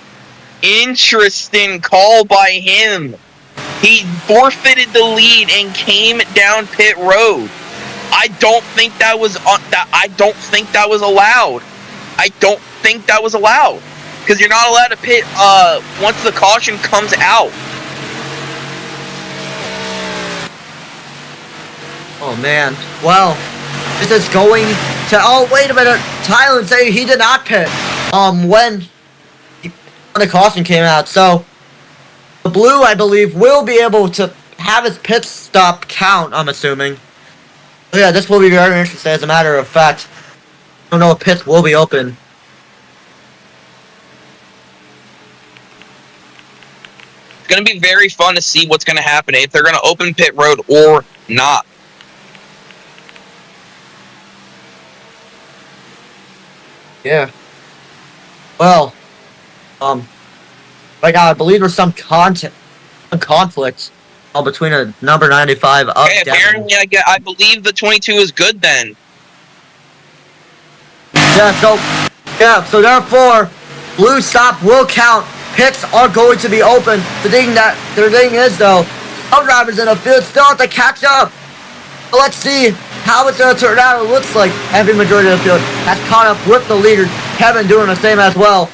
Interesting call by him. He forfeited the lead and came down pit road. I don't think that was I don't think that was allowed. I don't think that was allowed because you're not allowed to pit once the caution comes out. Oh man. Well, this is going to. Oh wait a minute. Thailand saying he did not pit. When the caution came out. So the blue, I believe, will be able to have his pit stop count. I'm assuming. So yeah, this will be very interesting. As a matter of fact, I don't know if pits will be open. It's going to be very fun to see what's going to happen if they're going to open pit road or not. Yeah. Well, right now I believe there's some conflict between a number 95 up. Okay, apparently I believe the 22 is good then. Yeah, so therefore, blue stop will count. Pits are going to be open. The thing is though, some drivers in the field still have to catch up. So let's see how it's going to turn out. It looks like every majority of the field has caught up with the leader. Kevin doing the same as well.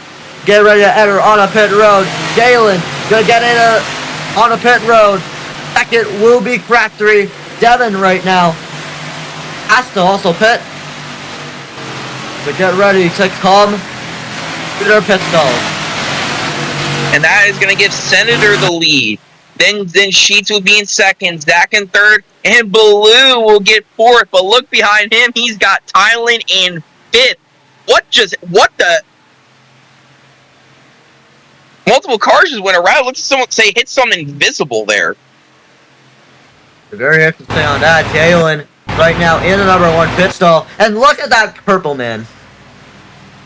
Get ready to enter on a pit road. Jalen gonna get in on a pit road. Second will be Qertyy. Devin right now has to also pit. So get ready to come to their pit stall. And that is going to give Senator the lead. Then Sheets will be in second, Zach in third, and Baloo will get fourth. But look behind him, he's got Thailand in fifth. What the? Multiple cars just went around. Let's someone say hit something invisible there. Very interesting on that. Jalen right now in the number 1 pit stall. And look at that purple man.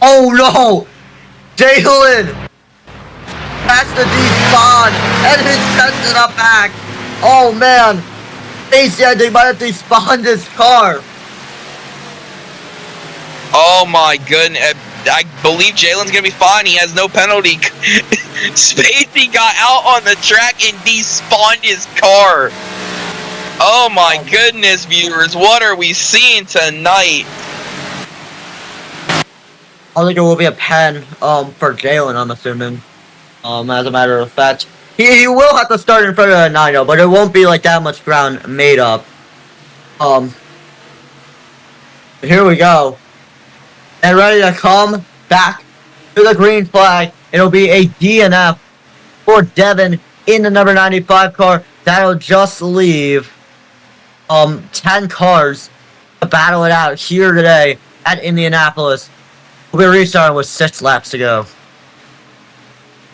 Oh no! Jalen has to despawn and he sends it up back. Oh man. They said they might have despawned his car. Oh my goodness. I believe Jalen's going to be fine. He has no penalty. Spacey got out on the track and despawned his car. Oh my goodness, viewers. What are we seeing tonight? I think it will be a pen for Jalen, I'm assuming. As a matter of fact. He will have to start in front of the 9-0, but it won't be like that much ground made up. Here we go. And ready to come back to the green flag. It'll be a DNF for Devin in the number 95 car. That'll just leave 10 cars to battle it out here today at Indianapolis. We'll be restarting with 6 laps to go.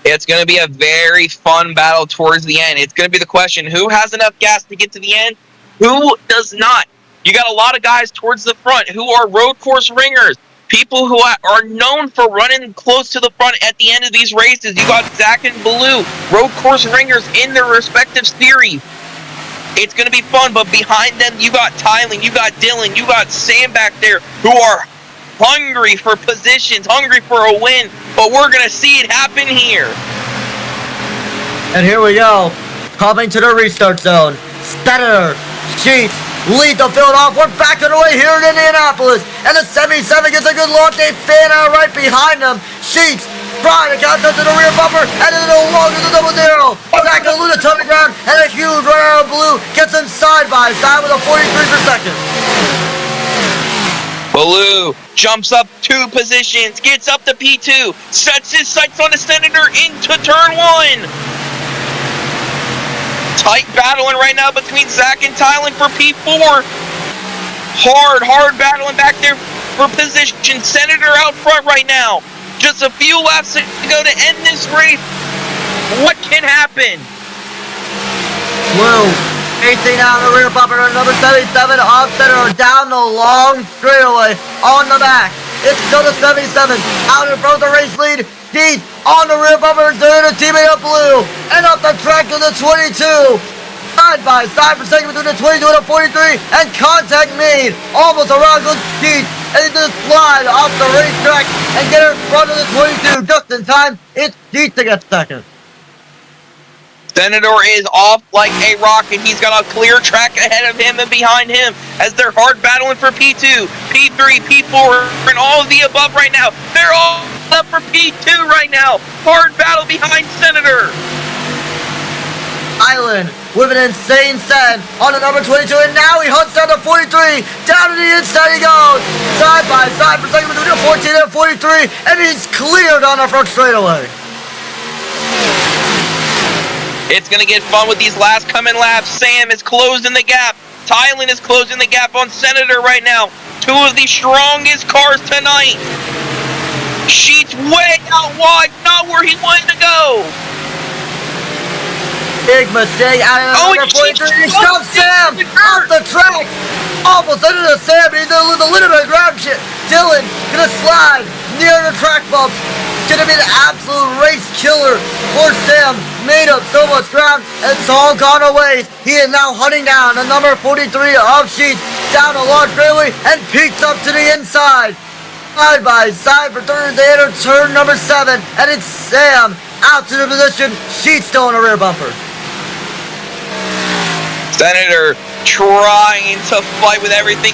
It's going to be a very fun battle towards the end. It's going to be the question, who has enough gas to get to the end? Who does not? You got a lot of guys towards the front who are road course ringers. People who are known for running close to the front at the end of these races. You got Zach and Baloo, road course ringers in their respective series. It's going to be fun, but behind them, you got Thailand, you got Dylan, you got Sam back there who are hungry for positions, hungry for a win, but we're going to see it happen here. And here we go. coming to the restart zone. Senator, Sheets, lead the field off. We're back underway here in Indianapolis. And the 77 gets a good launch. They fan out right behind them. Sheets trying to catch up to the rear bumper. And then no longer the 0-0. Zach Aluna to the ground. And a huge run out of blue gets him side by side with a 43 per second. Baloo jumps up 2 positions, gets up to P2, sets his sights on the Senator into turn 1. Tight battling right now between Zach and Tylen for P4. Hard battling back there for position. Senator out front right now. Just a few laps to go to end this race. What can happen? Blue, 18 out of the rear bumper, number 77 off center down the long straightaway on the back. It's still the 77 out in front of the race lead. Deep on the rear bumper, there to teammate of Blue, and up the track to the 22. Side by side for second between the 22 and the 43, and contact made almost around goes Deep, and he just slide off the racetrack and get in front of the 22 just in time. It's Deep to get second. Senator is off like a rocket. He's got a clear track ahead of him and behind him as they're hard battling for P2, P3, P4, and all of the above right now. They're all up for P2 right now. Hard battle behind Senator. Island with an insane set on the number 22, and now he hunts down the 43. Down to the inside he goes. Side by side for second between the 14 and 43, and he's cleared on the front straightaway. It's going to get fun with these last coming laps. Sam is closing the gap. Tylen is closing the gap on Senator right now. 2 of the strongest cars tonight. Sheets way out wide, not where he wanted to go. Big mistake out of number 43. He stops Sam off the track. Almost under the Sam, but he's going to lose a little bit of ground. Dylan going to slide near the track bumps. It's going to be an absolute race killer. Poor Sam made up so much ground, and it's all gone away. He is now hunting down the number 43 of Sheets down the long straightaway and peeks up to the inside. Side by side for Thursday enter turn number 7, and it's Sam out to the position. Sheets still in the rear bumper. Senator trying to fight with everything.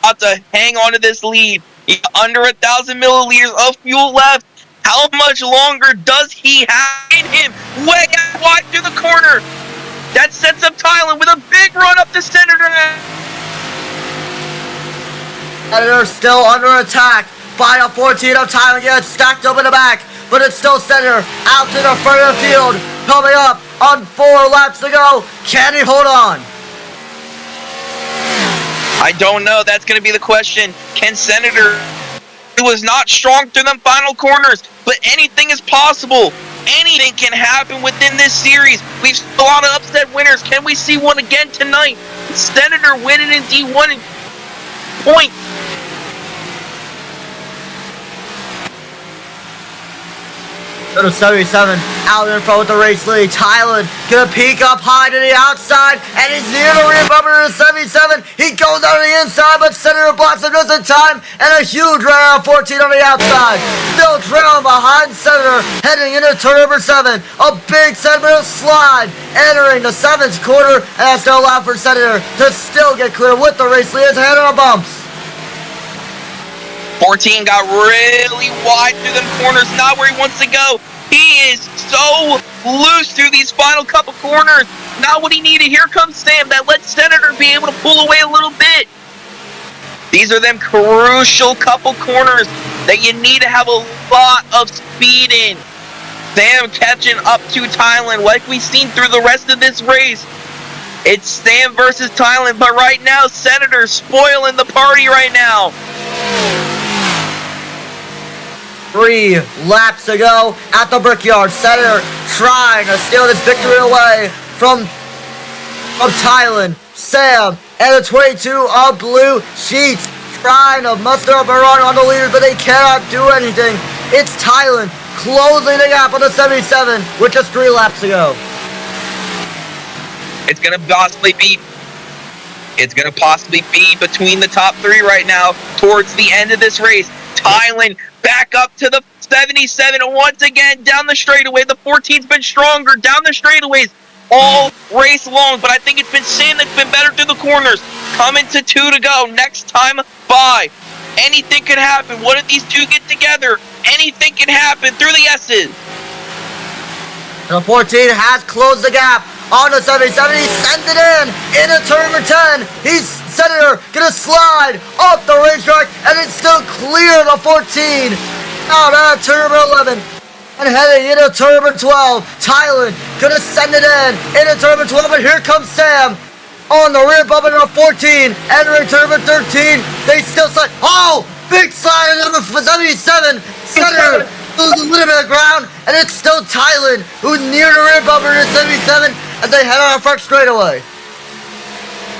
About to hang on to this lead. He's under 1,000 milliliters of fuel left. How much longer does he have in him? Way out wide through the corner. That sets up Tylen with a big run up to Senator. Senator still under attack by a 14 of Tylen. Gets stacked up in the back, but it's still Senator out to the front of the field. Coming up on 4 laps to go. Can he hold on? I don't know. That's going to be the question. Can Senator... It was not strong through them final corners, but anything is possible. Anything can happen within this series. We've seen a lot of upset winners. Can we see one again tonight? Senator winning in D1 in points. Little 77 out in front with the race lead. Tylen gonna peek up high to the outside, and he's near the rear bumper to the 77. He goes out on the inside, but Senator blocks him just in time, and a huge run out of 14 on the outside. Still trailing behind Senator, heading into turn number 7. A big sentimental slide entering the 7th quarter, and that's no allow for Senator to still get clear with the race lead. His head on the bumps. 14 got really wide through them corners, not where he wants to go. He is so loose through these final couple corners. Not what he needed. Here comes Sam. That lets Senator be able to pull away a little bit. These are them crucial couple corners that you need to have a lot of speed in. Sam catching up to Tylen like we've seen through the rest of this race. It's Sam versus Tylen, but right now Senator's spoiling the party right now. 3 laps to go at the Brickyard. Senator trying to steal this victory away from Tylen. Sam and the 22 of Blue. Sheets trying to muster up a run on the leaders, but they cannot do anything. It's Tylen closing the gap on the 77 with just 3 laps to go. It's gonna possibly be between the top 3 right now towards the end of this race. Tylen back up to the 77 and once again down the straightaway. The 14's been stronger down the straightaways. all race long, but I think it's been Sam that's been better through the corners. Coming to 2 to go. Next time by. Anything could happen. What if these two get together? Anything can happen through the S's. The 14 has closed the gap on the 77. He sends it into turn number 10. He's Senator gonna slide off the racetrack, and it's still clear the 14 out of turn number 11. And heading into turn number 12, Thailand gonna send it into turn number 12, and here comes Sam on the rear bumper number 14, entering turn number 13. They still slide. Oh, big slide on number 77. Senator loses a little bit of ground, and it's still Thailand who's near the rear bumper to 77 as they head on a front straightaway.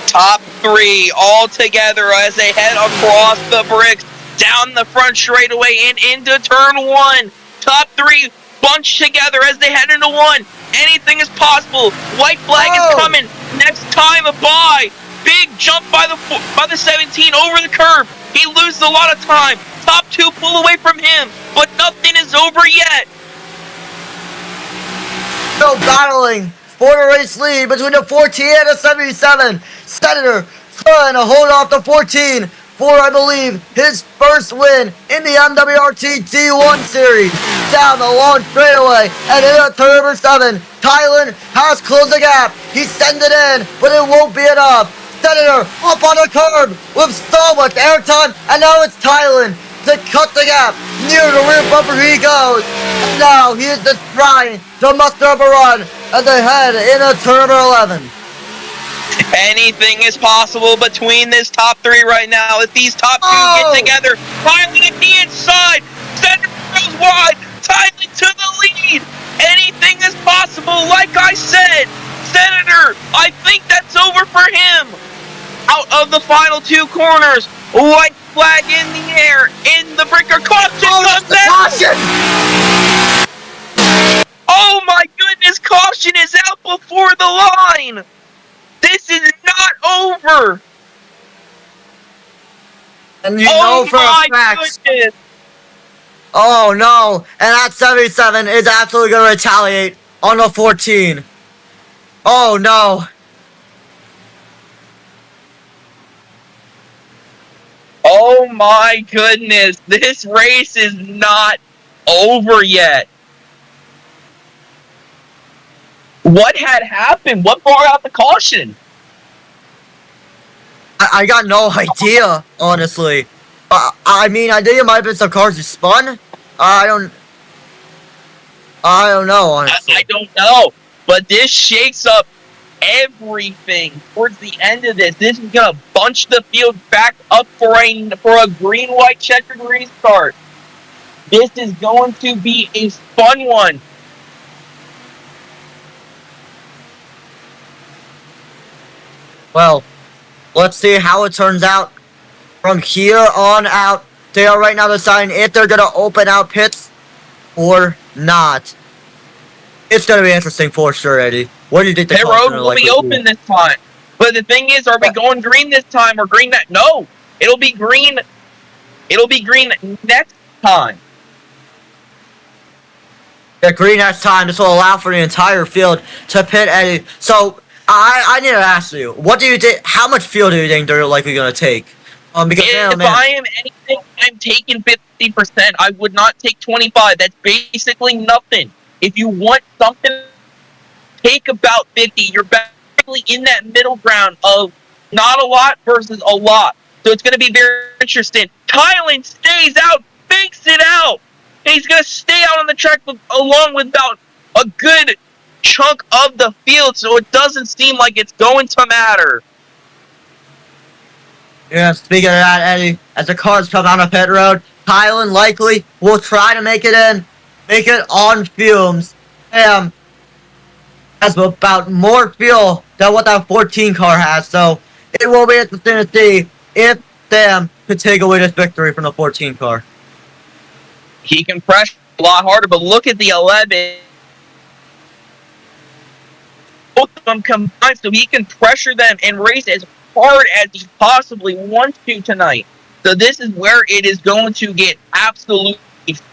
Top 3 all together as they head across the bricks, down the front straightaway and into turn 1. Top 3 bunched together as they head into 1. Anything is possible. White flag is coming. Next time a bye. Big jump by the 17 over the curve. He loses a lot of time. Top 2 pull away from him, but nothing is over yet. Still battling for the race lead between the 14 and the 77. Senator trying to hold off the 14 for, I believe, his first win in the MWRT D1 Series. Down the long straightaway and into turn number 7. Thailand has closed the gap. He sends it in, but it won't be enough. Senator up on the curb with so much airtime, and now it's Thailand to cut the gap. Near the rear bumper he goes, and now he is just trying to muster up a run as they head into turn number 11. Anything is possible between this top 3 right now. If these top 2 get together, Thailand at the inside, Senator goes wide, Thailand to the lead. Anything is possible, like I said. Senator, I think that's over for him. Out of the final 2 corners, white flag in the air, in the breaker. Caution comes in. Caution! Oh my goodness, caution is out before the line. This is not over. And you know for a fact. Goodness. Oh no, and that 77 is absolutely going to retaliate on the 14. Oh no. Oh my goodness, this race is not over yet. What had happened? What brought out the caution? I got no idea, honestly. I mean, I think it might have been some cars who spun. I don't know, honestly. I don't know, but this shakes up everything towards the end of this. This is gonna bunch the field back up for a green-white checkered restart. This is going to be a fun one. Well, let's see how it turns out from here on out. They are right now deciding if they're going to open out pits or not. It's going to be interesting for sure, Eddie. What do you think the Pit road will be open this time. But the thing is, are we going green this time or green that? No, it'll be green. It'll be green next time. The green next time. This will allow for the entire field to pit, Eddie. So I need to ask you, what do you think? How much fuel do you think they're likely going to take? Because if I am anything, I'm taking 50%. I would not take 25. That's basically nothing. If you want something, take about 50. You're basically in that middle ground of not a lot versus a lot. So it's going to be very interesting. Thailand stays out, fakes it out. And he's going to stay out on the track along with about a good chunk of the field, so it doesn't seem like it's going to matter. Yeah, speaking of that, Eddie, as the cars come down the pit road, Thailand likely will try to make it on fumes. Has about more fuel than what that 14 car has, so it will be interesting to see if Sam could take away this victory from the 14 car. He can pressure a lot harder, but look at the 11. Both of them combined, so he can pressure them and race as hard as he possibly wants to tonight. So this is where it is going to get absolutely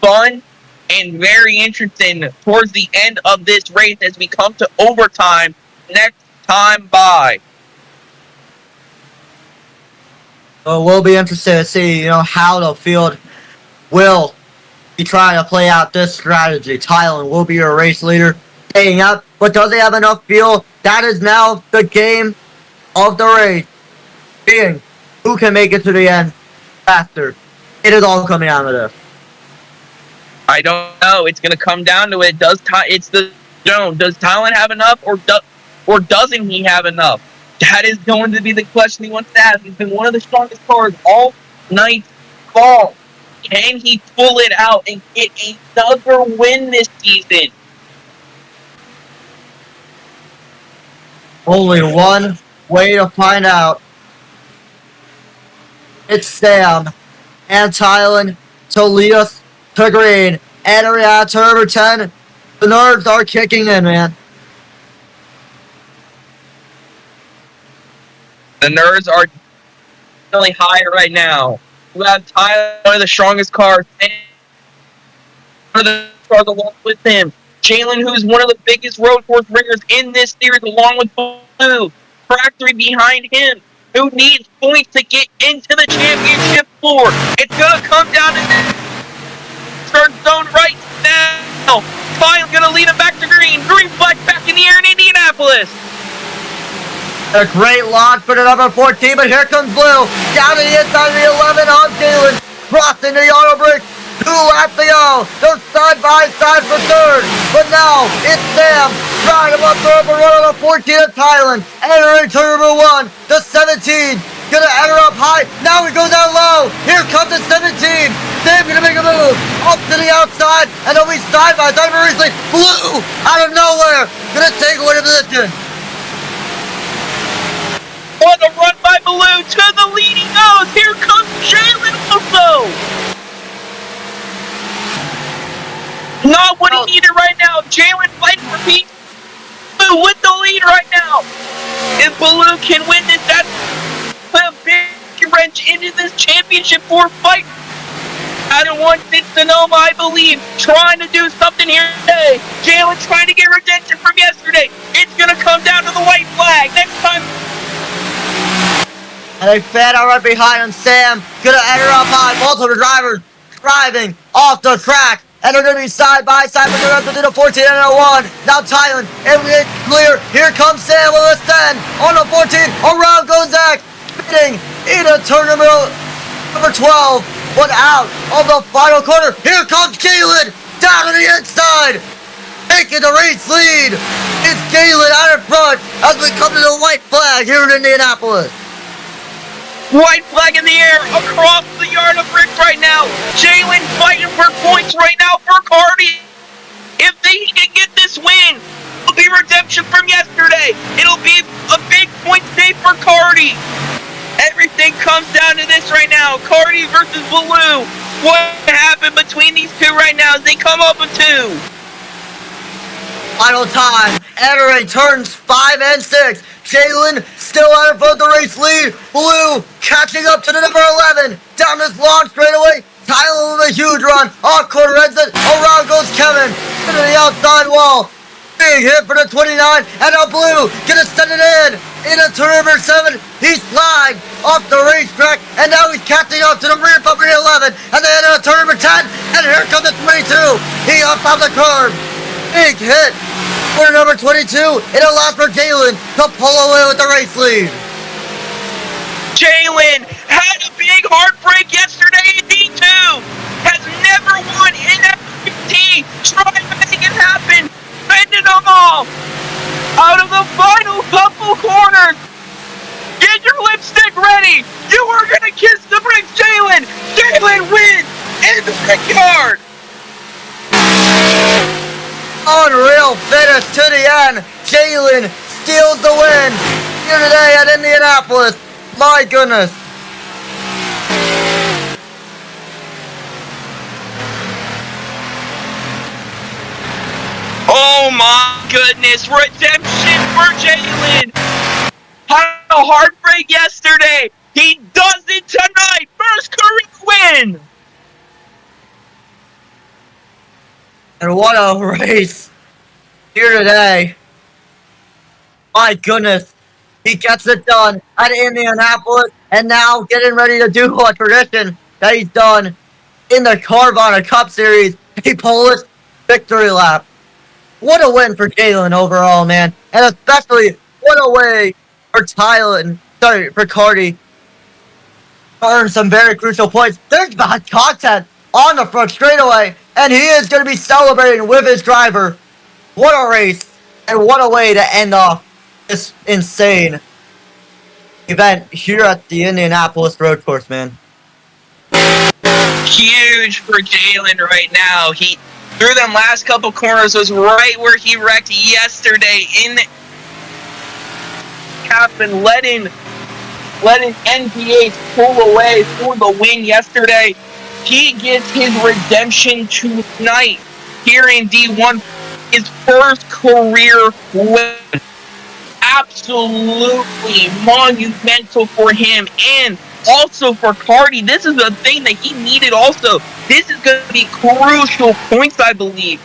fun and very interesting towards the end of this race as we come to overtime next time by. So we'll be interested to see, how the field will be trying to play out this strategy. Thailand will be your race leader, staying up, but does he have enough fuel? That is now the game of the race, being who can make it to the end faster. It is all coming down to this. I don't know. It's going to come down to it. Does Thailand have enough, or doesn't he have enough? That is going to be the question he wants to ask. He's been one of the strongest cars all night long. Can he pull it out and get another win this season? Only one way to find out. It's Sam and Thailand to lead us to green. Entering out turn 10. The nerves are kicking in, man. The nerves are really high right now. You have Tyler, one of the strongest cars, and one of the cars along with him. Jalen, who's one of the biggest road course ringers in this series, along with Blue. Qertyy behind him, who needs points to get into the championship floor. It's going to come down to this start zone right now. Tyler's going to lead him back to green. Green flag back in the air in Indianapolis. A great launch for the number 14, but here comes Blue. Down to the inside of the 11 on Jalen. Crossing the auto bridge. 2 laps to go. They're side by side for third. But now it's Sam trying to up the upper run on the 14 of Thailand. Entering turn number 1. The 17. Gonna enter up high. Now he goes down low. Here comes the 17. Sam gonna make a move. Up to the outside. And they'll be side by side very easily. Blue out of nowhere. Gonna take away the position. On a run by Blue to the lead he goes. Here comes Jalen also. Not what he needed right now. Jalen fighting for Pete. Blue with the lead right now. If Blue can win this, that's a big wrench into this championship 4 fight. Adam wants it Sonoma, I believe, trying to do something here today. Jalen trying to get redemption from yesterday. It's going to come down to the white flag. Next time. And they fed out right behind him. Sam gonna enter up high. Multiple drivers driving off the track. And they're gonna be side by side, but they're going to do the 14 and a 1. Now Thailand, everything's clear. Here comes Sam with a 10 on the 14. Around goes Zach, spinning into turn number 12. But out of the final corner. Here comes Galen down to the inside. Taking the race lead. It's Galen out in front as we come to the white flag here in Indianapolis. White flag in the air across the yard of bricks right now. Jalen fighting for points right now for Qertyy. If he can get this win, it'll be redemption from yesterday. It'll be a big point day for Qertyy. Everything comes down to this right now. Qertyy versus Blue. What happened between these two right now as they come up with 2? Final time, entering turns 5 and 6. Jalen still out in front of the race lead. Blue catching up to the number 11. Down this long straightaway. Tyler with a huge run. Off quarter exit. Around goes Kevin. To the outside wall. Big hit for the 29. And now Blue gonna send it in. Into turn number 7. He's flagged off the racetrack. And now he's catching up to the rear bumper 11. And then into turn number 10. And here comes the 22. He up off the curb. Big hit for number 22. It allows for Jalen to pull away with the race lead. Jalen had a big heartbreak yesterday in D2. Has never won in MWRT. Trying to make it happen. Fending them off. Out of the final couple corners. Get your lipstick ready. You are going to kiss the bricks, Jalen. Jalen wins in the brickyard. Unreal finish to the end. Jalen steals the win here today at Indianapolis. My goodness. Oh my goodness. Redemption for Jalen. Had a heartbreak yesterday. He does it tonight. First career win. And what a race here today. My goodness. He gets it done at Indianapolis, and now getting ready to do a tradition that he's done in the Carvana Cup Series, a Polish victory lap. What a win for Jalen overall, man. And especially, what a way for Qertyy to earn some very crucial points. There's bad content on the front straightaway, and he is going to be celebrating with his driver. What a race, and what a way to end off this insane event here at the Indianapolis road course, man. Huge for Jalen right now. He through them last couple corners was right where he wrecked yesterday in cap and letting NPH pull away for the win yesterday. He gets his redemption tonight here in D1. His first career win. Absolutely monumental for him and also for Qertyy. This is the thing that he needed also. This is going to be crucial points, I believe.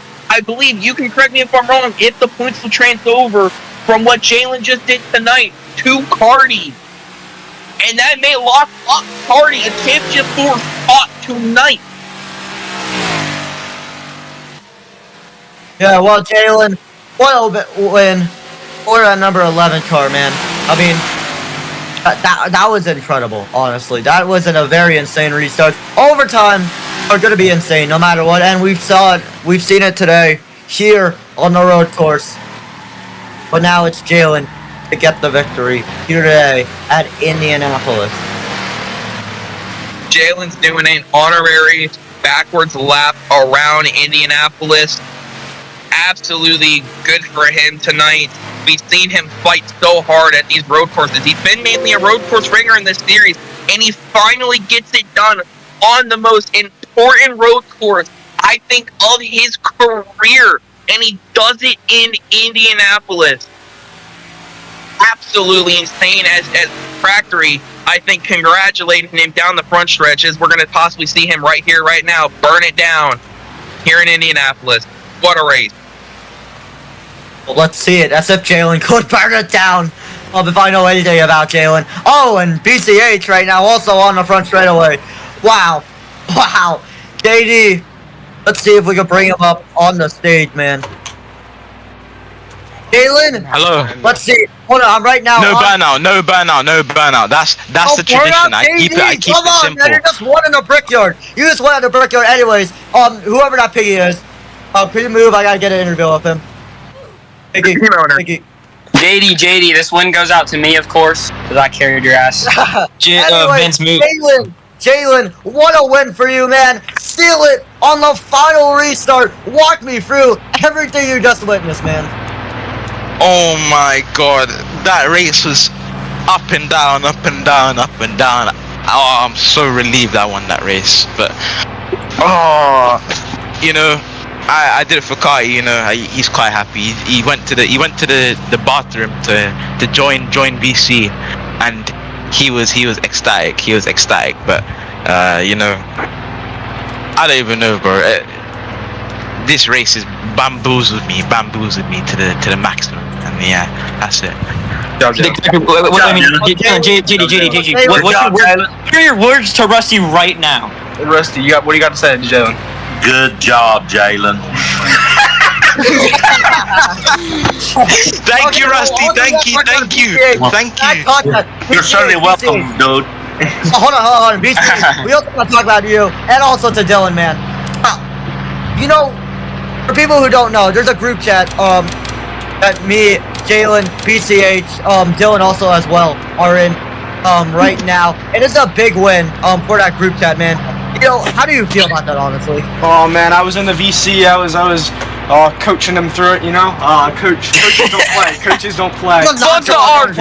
You can correct me if I'm wrong, if the points will transfer over from what Jalen just did tonight to Qertyy. And that may lock up Qertyy a championship 4 spot tonight. Yeah, well, Jalen, what a win for that number 11 car, man. I mean, that was incredible, honestly. That was a very insane restart. Overtime are going to be insane no matter what, and we've seen it today here on the road course. But now it's Jalen to get the victory here today at Indianapolis. Jalen's doing an honorary backwards lap around Indianapolis. Absolutely good for him tonight. We've seen him fight so hard at these road courses. He's been mainly a road course ringer in this series, and he finally gets it done on the most important road course, I think, of his career, and he does it in Indianapolis. Absolutely insane as Qertyy, I think, congratulating him down the front stretch as we're going to possibly see him right here, right now, burn it down here in Indianapolis. What a race. Well, let's see it. As if Jalen could burn it down. If I know anything about Jalen. Oh, and BCH right now also on the front straightaway. Wow. Wow. JD, let's see if we can bring him up on the stage, man. Jalen? Hello. Let's see. Hold on, I'm right now. No burnout. That's the tradition. I keep it simple. Man, you just won in the brickyard. You just won in the brickyard anyways. Whoever that piggy is. Could you move? I gotta get an interview with him. Piggy. JD, this win goes out to me, of course, because I carried your ass. Vince, move. Jalen, what a win for you, man. Steal it on the final restart. Walk me through everything you just witnessed, man. Oh my god, that race was up and down. Oh, I'm so relieved I won that race. But, I did it for Qertyy, he's quite happy. He went to the bathroom to join VC, and he was ecstatic. But I don't even know, bro. This race has bamboozled me to the maximum, and yeah, that's it. JD, what are your words to Rusty right now? Rusty, what do you got to say to Jalen? Good job, Jalen. Thank you, Rusty. Thank you. You're certainly welcome, dude. Hold on. BC, we also want to talk about you, and also to Dylan, man. For people who don't know, there's a group chat that me, Jalen, BCH, Dylan also as well are in right now. It is a big win for that group chat, man. How do you feel about that, honestly? Oh man, I was in the VC. I was coaching them through it. Coaches don't play. Fuck the art.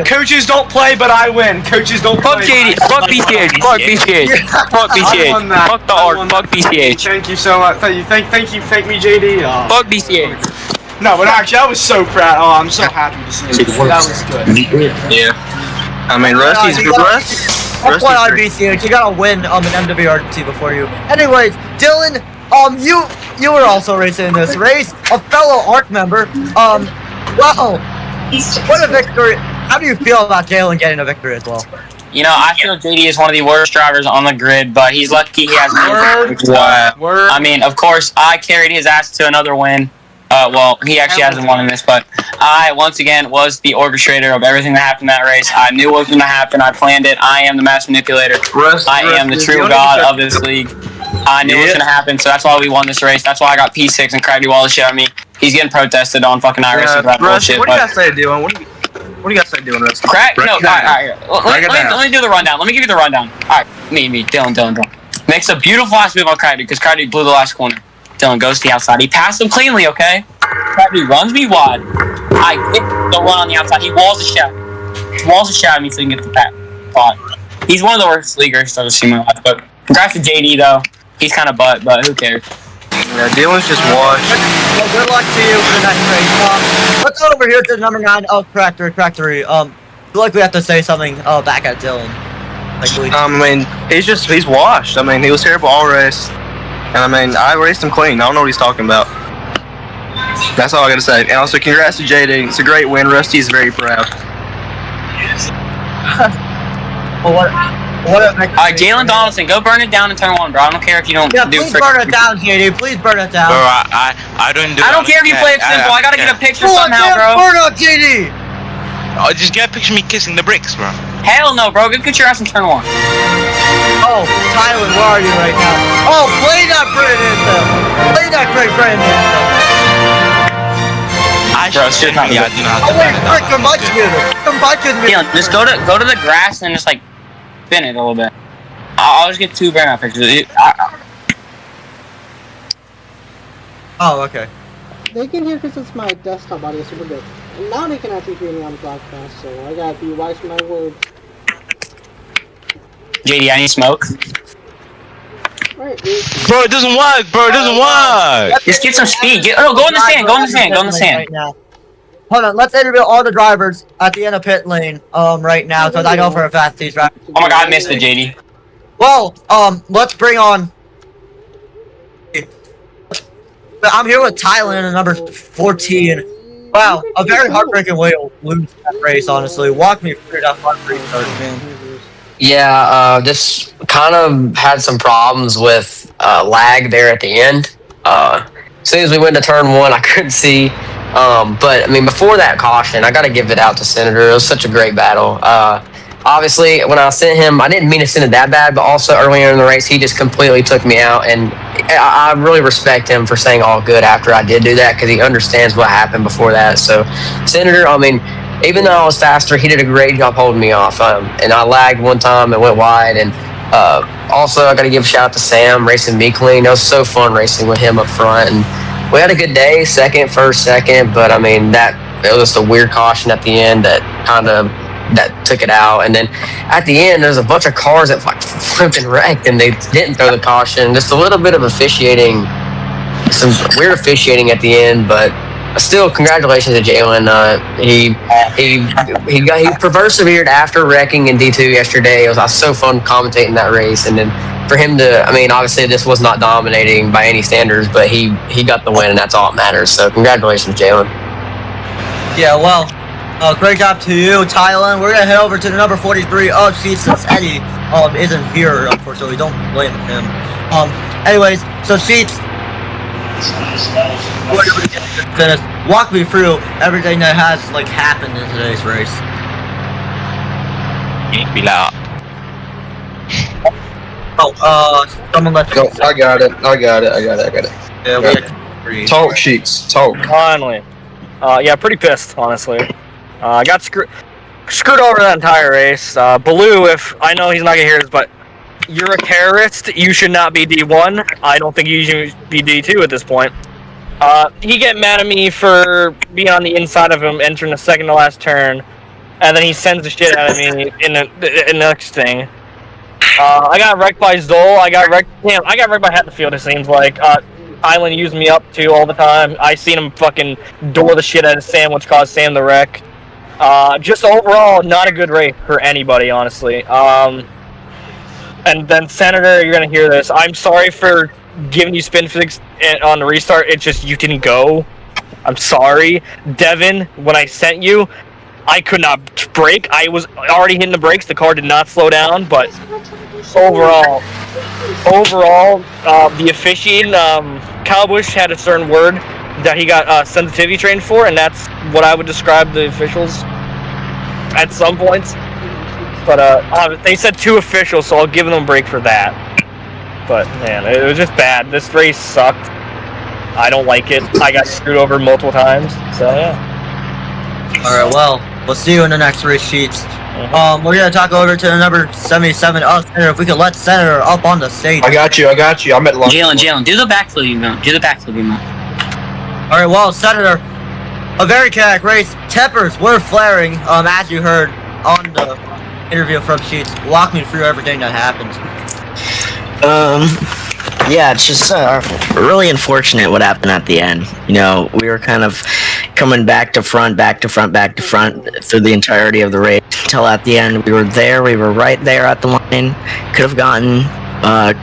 Coaches don't play, but I win. Coaches don't play. Fuck JD. Fuck BCH. Fuck BCH. Fuck the art. Fuck BCH. Thank you so much. Thank you. Thank me, JD. Fuck BCH. No, but actually, I was so proud. Oh, I'm so happy to see it. That was good. Yeah. I mean, Rusty's good. That's why on BCH, you gotta win an MWRT before you. Anyways, Dylan, you were also racing in this race. A fellow ARC member. Wow! What a victory! How do you feel about Jalen getting a victory as well? You know, I feel JD is one of the worst drivers on the grid, but he's lucky he has Word. I mean, of course, I carried his ass to another win. Well, he actually hasn't won in this, but I, once again, was the orchestrator of everything that happened in that race. I knew what was going to happen. I planned it. I am the master manipulator. I am the true god of this league. I knew what was going to happen, so that's why we won this race. That's why I got P6 and Qertyy all the shit at me. He's getting protested on fucking iRacing for that bullshit. What do you guys say doing? What do you guys say doing, Rusty? Alright. Let me do the rundown. Let me give you the rundown. Alright, me, Dylan. Makes a beautiful last move on Qertyy because Qertyy blew the last corner. Dylan goes to the outside. He passed him cleanly, okay? Qertyy runs me wide. I get the run on the outside. He walls the shot. At me so he can get the back spot. He's one of the worst leaguers I've ever seen in my life. But congrats to JD, though. He's kind of but who cares? Yeah, Dylan's just washed. Well, good luck to you for the next race. Let's go over here to number 9 of Qertyy. I feel like we have to say something back at Dylan. I mean, he's washed. I mean, he was terrible all race. And I mean, I raced him clean. I don't know what he's talking about. That's all I gotta say. And also, congrats to JD. It's a great win. Rusty is very proud. Alright, Jalen Donaldson, go burn it down in turn 1, bro. I don't care if you don't do please burn it down, JD. Please burn it down. Bro, I don't do. I don't care if you play it simple. I gotta get a picture somehow, bro. Burn up, JD. Oh, just get a picture of me kissing the bricks, bro. Hell no, bro. Go get your ass in turn 1. Oh, Tyler, where are you right now? Oh, play that Brandon. Play that great Brandon. Bro, shit, not I do not have to wait, burn it down. combustion. Dylan, just go to the grass and just like spin it a little bit. I'll just get 2 burnout pictures. Oh, okay. They can hear because it's my desktop audio, so we're good. And now they can actually hear me on the broadcast, so I gotta be wise with my words. JD, I need smoke. Right, Bro, it doesn't work, bro. It doesn't work. Just get some speed. Go in the sand. Go in the sand. Right now. Hold on, let's interview all the drivers at the end of pit lane right now, so I know for a fact these drivers. Oh my god, I missed it, JD. Well, let's bring on. I'm here with Thailand and number 14. Wow, a very heartbreaking way to lose that race, honestly. Walk me through that heartbreaking race. Yeah, just kind of had some problems with lag there at the end. As soon as we went to turn 1, I couldn't see. But I mean, before that caution, I got to give it out to Senator. It was such a great battle. Obviously, when I sent him, I didn't mean to send it that bad, but also earlier in the race, he just completely took me out. And I really respect him for saying all good after I did do that because he understands what happened before that. So, Senator, I mean, even though I was faster, he did a great job holding me off. And I lagged one time and went wide. And also, I got to give a shout out to Sam racing me clean. It was so fun racing with him up front. And we had a good day, first, second. But I mean, it was just a weird caution at the end that kind of took it out. And then at the end, there's a bunch of cars that like flipped and wrecked, and they didn't throw the caution. Just a little bit of officiating, some weird officiating at the end, but still, congratulations to Jalen. He persevered after wrecking in D2 yesterday. It was so fun commentating that race, and then for him to, I mean, obviously this was not dominating by any standards, but he got the win, and that's all that matters. So congratulations, Jalen. Yeah, well, great job to you, Thailand. We're gonna head over to the number 43 of Sheets since Eddie isn't here, unfortunately. Don't blame him. Anyways, so Sheets, walk me through everything that has like happened in today's race. Be loud. Someone let's go. I got it. Yeah, Talk, Sheets. Talk. Finally. Yeah, pretty pissed, honestly. I got screwed over that entire race. Baloo, if I know he's not gonna hear this, but you're a terrorist. You should not be D1. I don't think you should be D2 at this point. He get mad at me for being on the inside of him, entering the second to last turn, and then he sends the shit out of me in the next thing. I got wrecked by Zol. I got wrecked by Hatfield. It seems like. Island used me up too all the time. I seen him fucking door the shit out of Sam, which caused Sam to wreck. Just overall, not a good race for anybody, honestly. And then Senator, you're gonna hear this. I'm sorry for giving you spin physics on the restart. It's just you didn't go. I'm sorry. Devin, when I sent you, I could not brake. I was already hitting the brakes. The car did not slow down, but overall, the officiating, Kyle Busch had a certain word that he got sensitivity trained for, and that's what I would describe the officials at some points. But they said 2 officials, so I'll give them a break for that. But man, it was just bad. This race sucked. I don't like it. I got screwed over multiple times. So yeah. All right. Well, we'll see you in the next race sheets. We're gonna talk over to the number 77. Senator, if we could let Senator up on the stage. I got you. I'm at lunch. Jalen, do the backflip emote. All right. Well, Senator, a very chaotic race. Tempers were flaring. As you heard on the interview from Sheets. Walk me through everything that happened. Yeah, it's just really unfortunate what happened at the end. You know, we were kind of coming back to front through the entirety of the race until at the end we were right there at the line. Could have gotten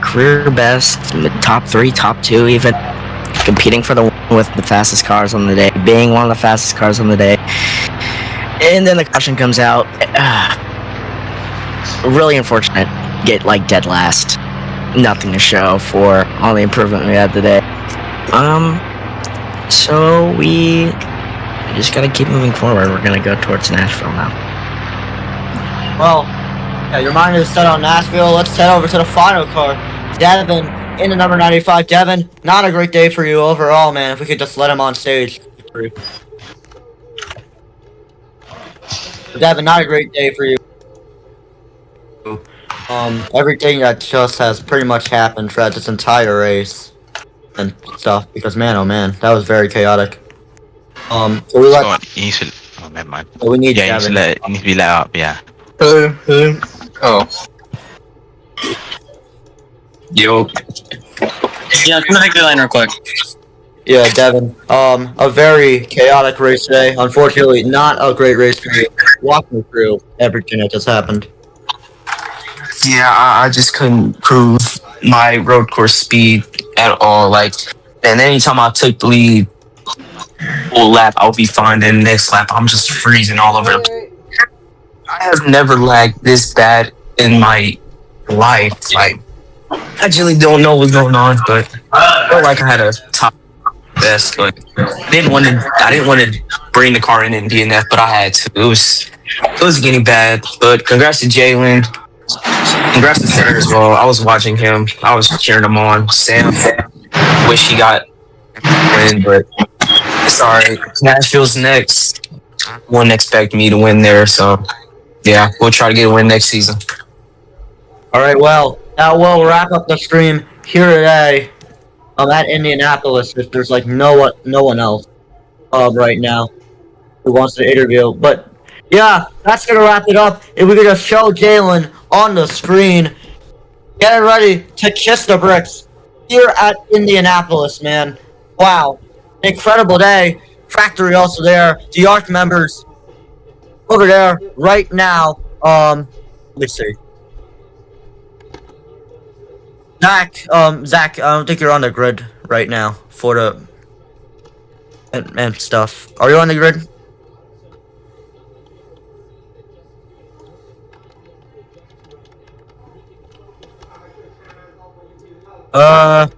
career best, in the top 3, top 2 even, competing for the win with the fastest cars on the day, being one of the fastest cars on the day. And then the caution comes out. Really unfortunate. Get dead last. Nothing to show for all the improvement we had today. So we just gotta keep moving forward. We're gonna go towards Nashville now. Well, yeah, your mind is set on Nashville. Let's head over to the final car. Devin in the number 95. Devin, not a great day for you overall, man. If we could just let him on stage. Devin, not a great day for you. Everything that just has pretty much happened throughout this entire race and stuff, because man, oh man, that was very chaotic. So we let... Oh, never mind. We need Devin. It needs to be let up, yeah. Oh. Yo. Yeah, come to victory lane real quick. Yeah, Devin. A very chaotic race today. Unfortunately, not a great race for you. Walk me through everything that just happened. Yeah, I just couldn't prove my road course speed at all. And anytime I took the lead full lap, I'll be fine. Then next lap, I'm just freezing all over. I have never lagged this bad in my life. I really don't know what's going on, but I felt like I had a top best. But I didn't want to bring the car in DNF, but I had to. It was getting bad. But congrats to Jalen. Congrats to Senator as well. I was watching him. I was cheering him on. Sam, wish he got win, but it's alright. Nashville's next. Wouldn't expect me to win there, so yeah, we'll try to get a win next season. Alright, well, that will wrap up the stream here today. At Indianapolis. If there's no one else right now who wants to interview. But yeah, that's gonna wrap it up. If we could just show Jalen on the screen, getting ready to kiss the bricks here at Indianapolis, man. Wow, incredible day. Factory also there. The ARC members over there right now. Let's see. Zach, I don't think you're on the grid right now for the and stuff. Are you on the grid? Well,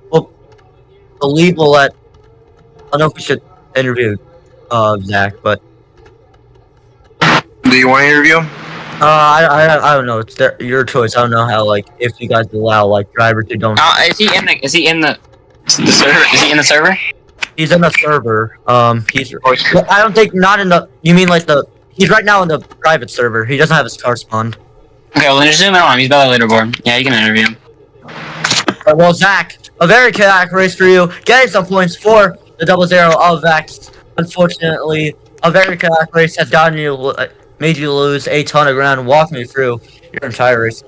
the lead will let. I don't know if we should interview, Zach, but. Do you want to interview him? I don't know. It's your choice. I don't know how, if you guys allow, drivers who don't. Is he in the server? Is he in the server? He's in the server. I don't think, not in the, you mean he's right now in the private server. He doesn't have his car spawned. Okay, well then just zoom in on him. He's by the leaderboard. Yeah, you can interview him. Well, Zach, a very chaotic race for you. Getting some points for the 00 of Vex. Unfortunately, a very chaotic race has made you lose a ton of ground. Walk me through your entire race.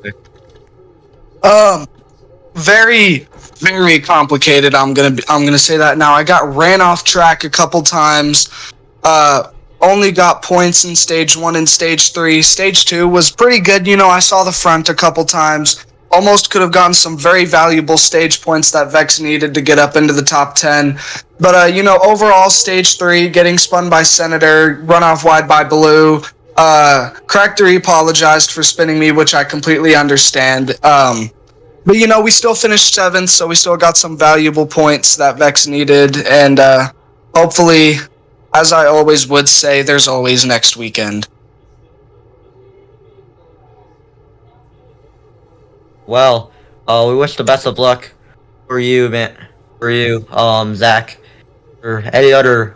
Very, very complicated. I'm gonna say that now. I got ran off track a couple times. Only got points in stage 1 and stage 3. Stage 2 was pretty good. I saw the front a couple times. almost could have gotten some very valuable stage points that Vex needed to get up into the top 10. But, you know, overall, stage 3, getting spun by Senator, run off wide by Blue. Qertyy apologized for spinning me, which I completely understand. But, you know, we still finished 7th, so we still got some valuable points that Vex needed. And hopefully, as I always would say, there's always next weekend. Well, we wish the best of luck for you, man. For you, Zach. Or any other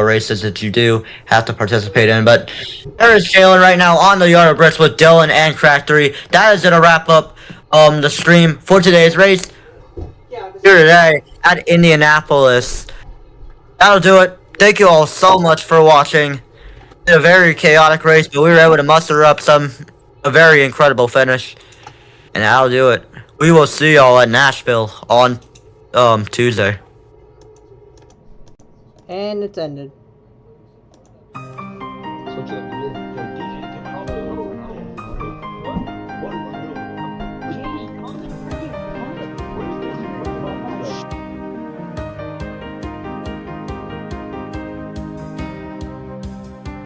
races that you do have to participate in. But there is Jalen right now on the Yard of Bricks with Dylan and Qertyy. That is gonna wrap up the stream for today's race here today at Indianapolis. That'll do it. Thank you all so much for watching. It's a very chaotic race, but we were able to muster up a very incredible finish. And that'll do it. We will see y'all at Nashville on Tuesday. And it's ended. Switch it.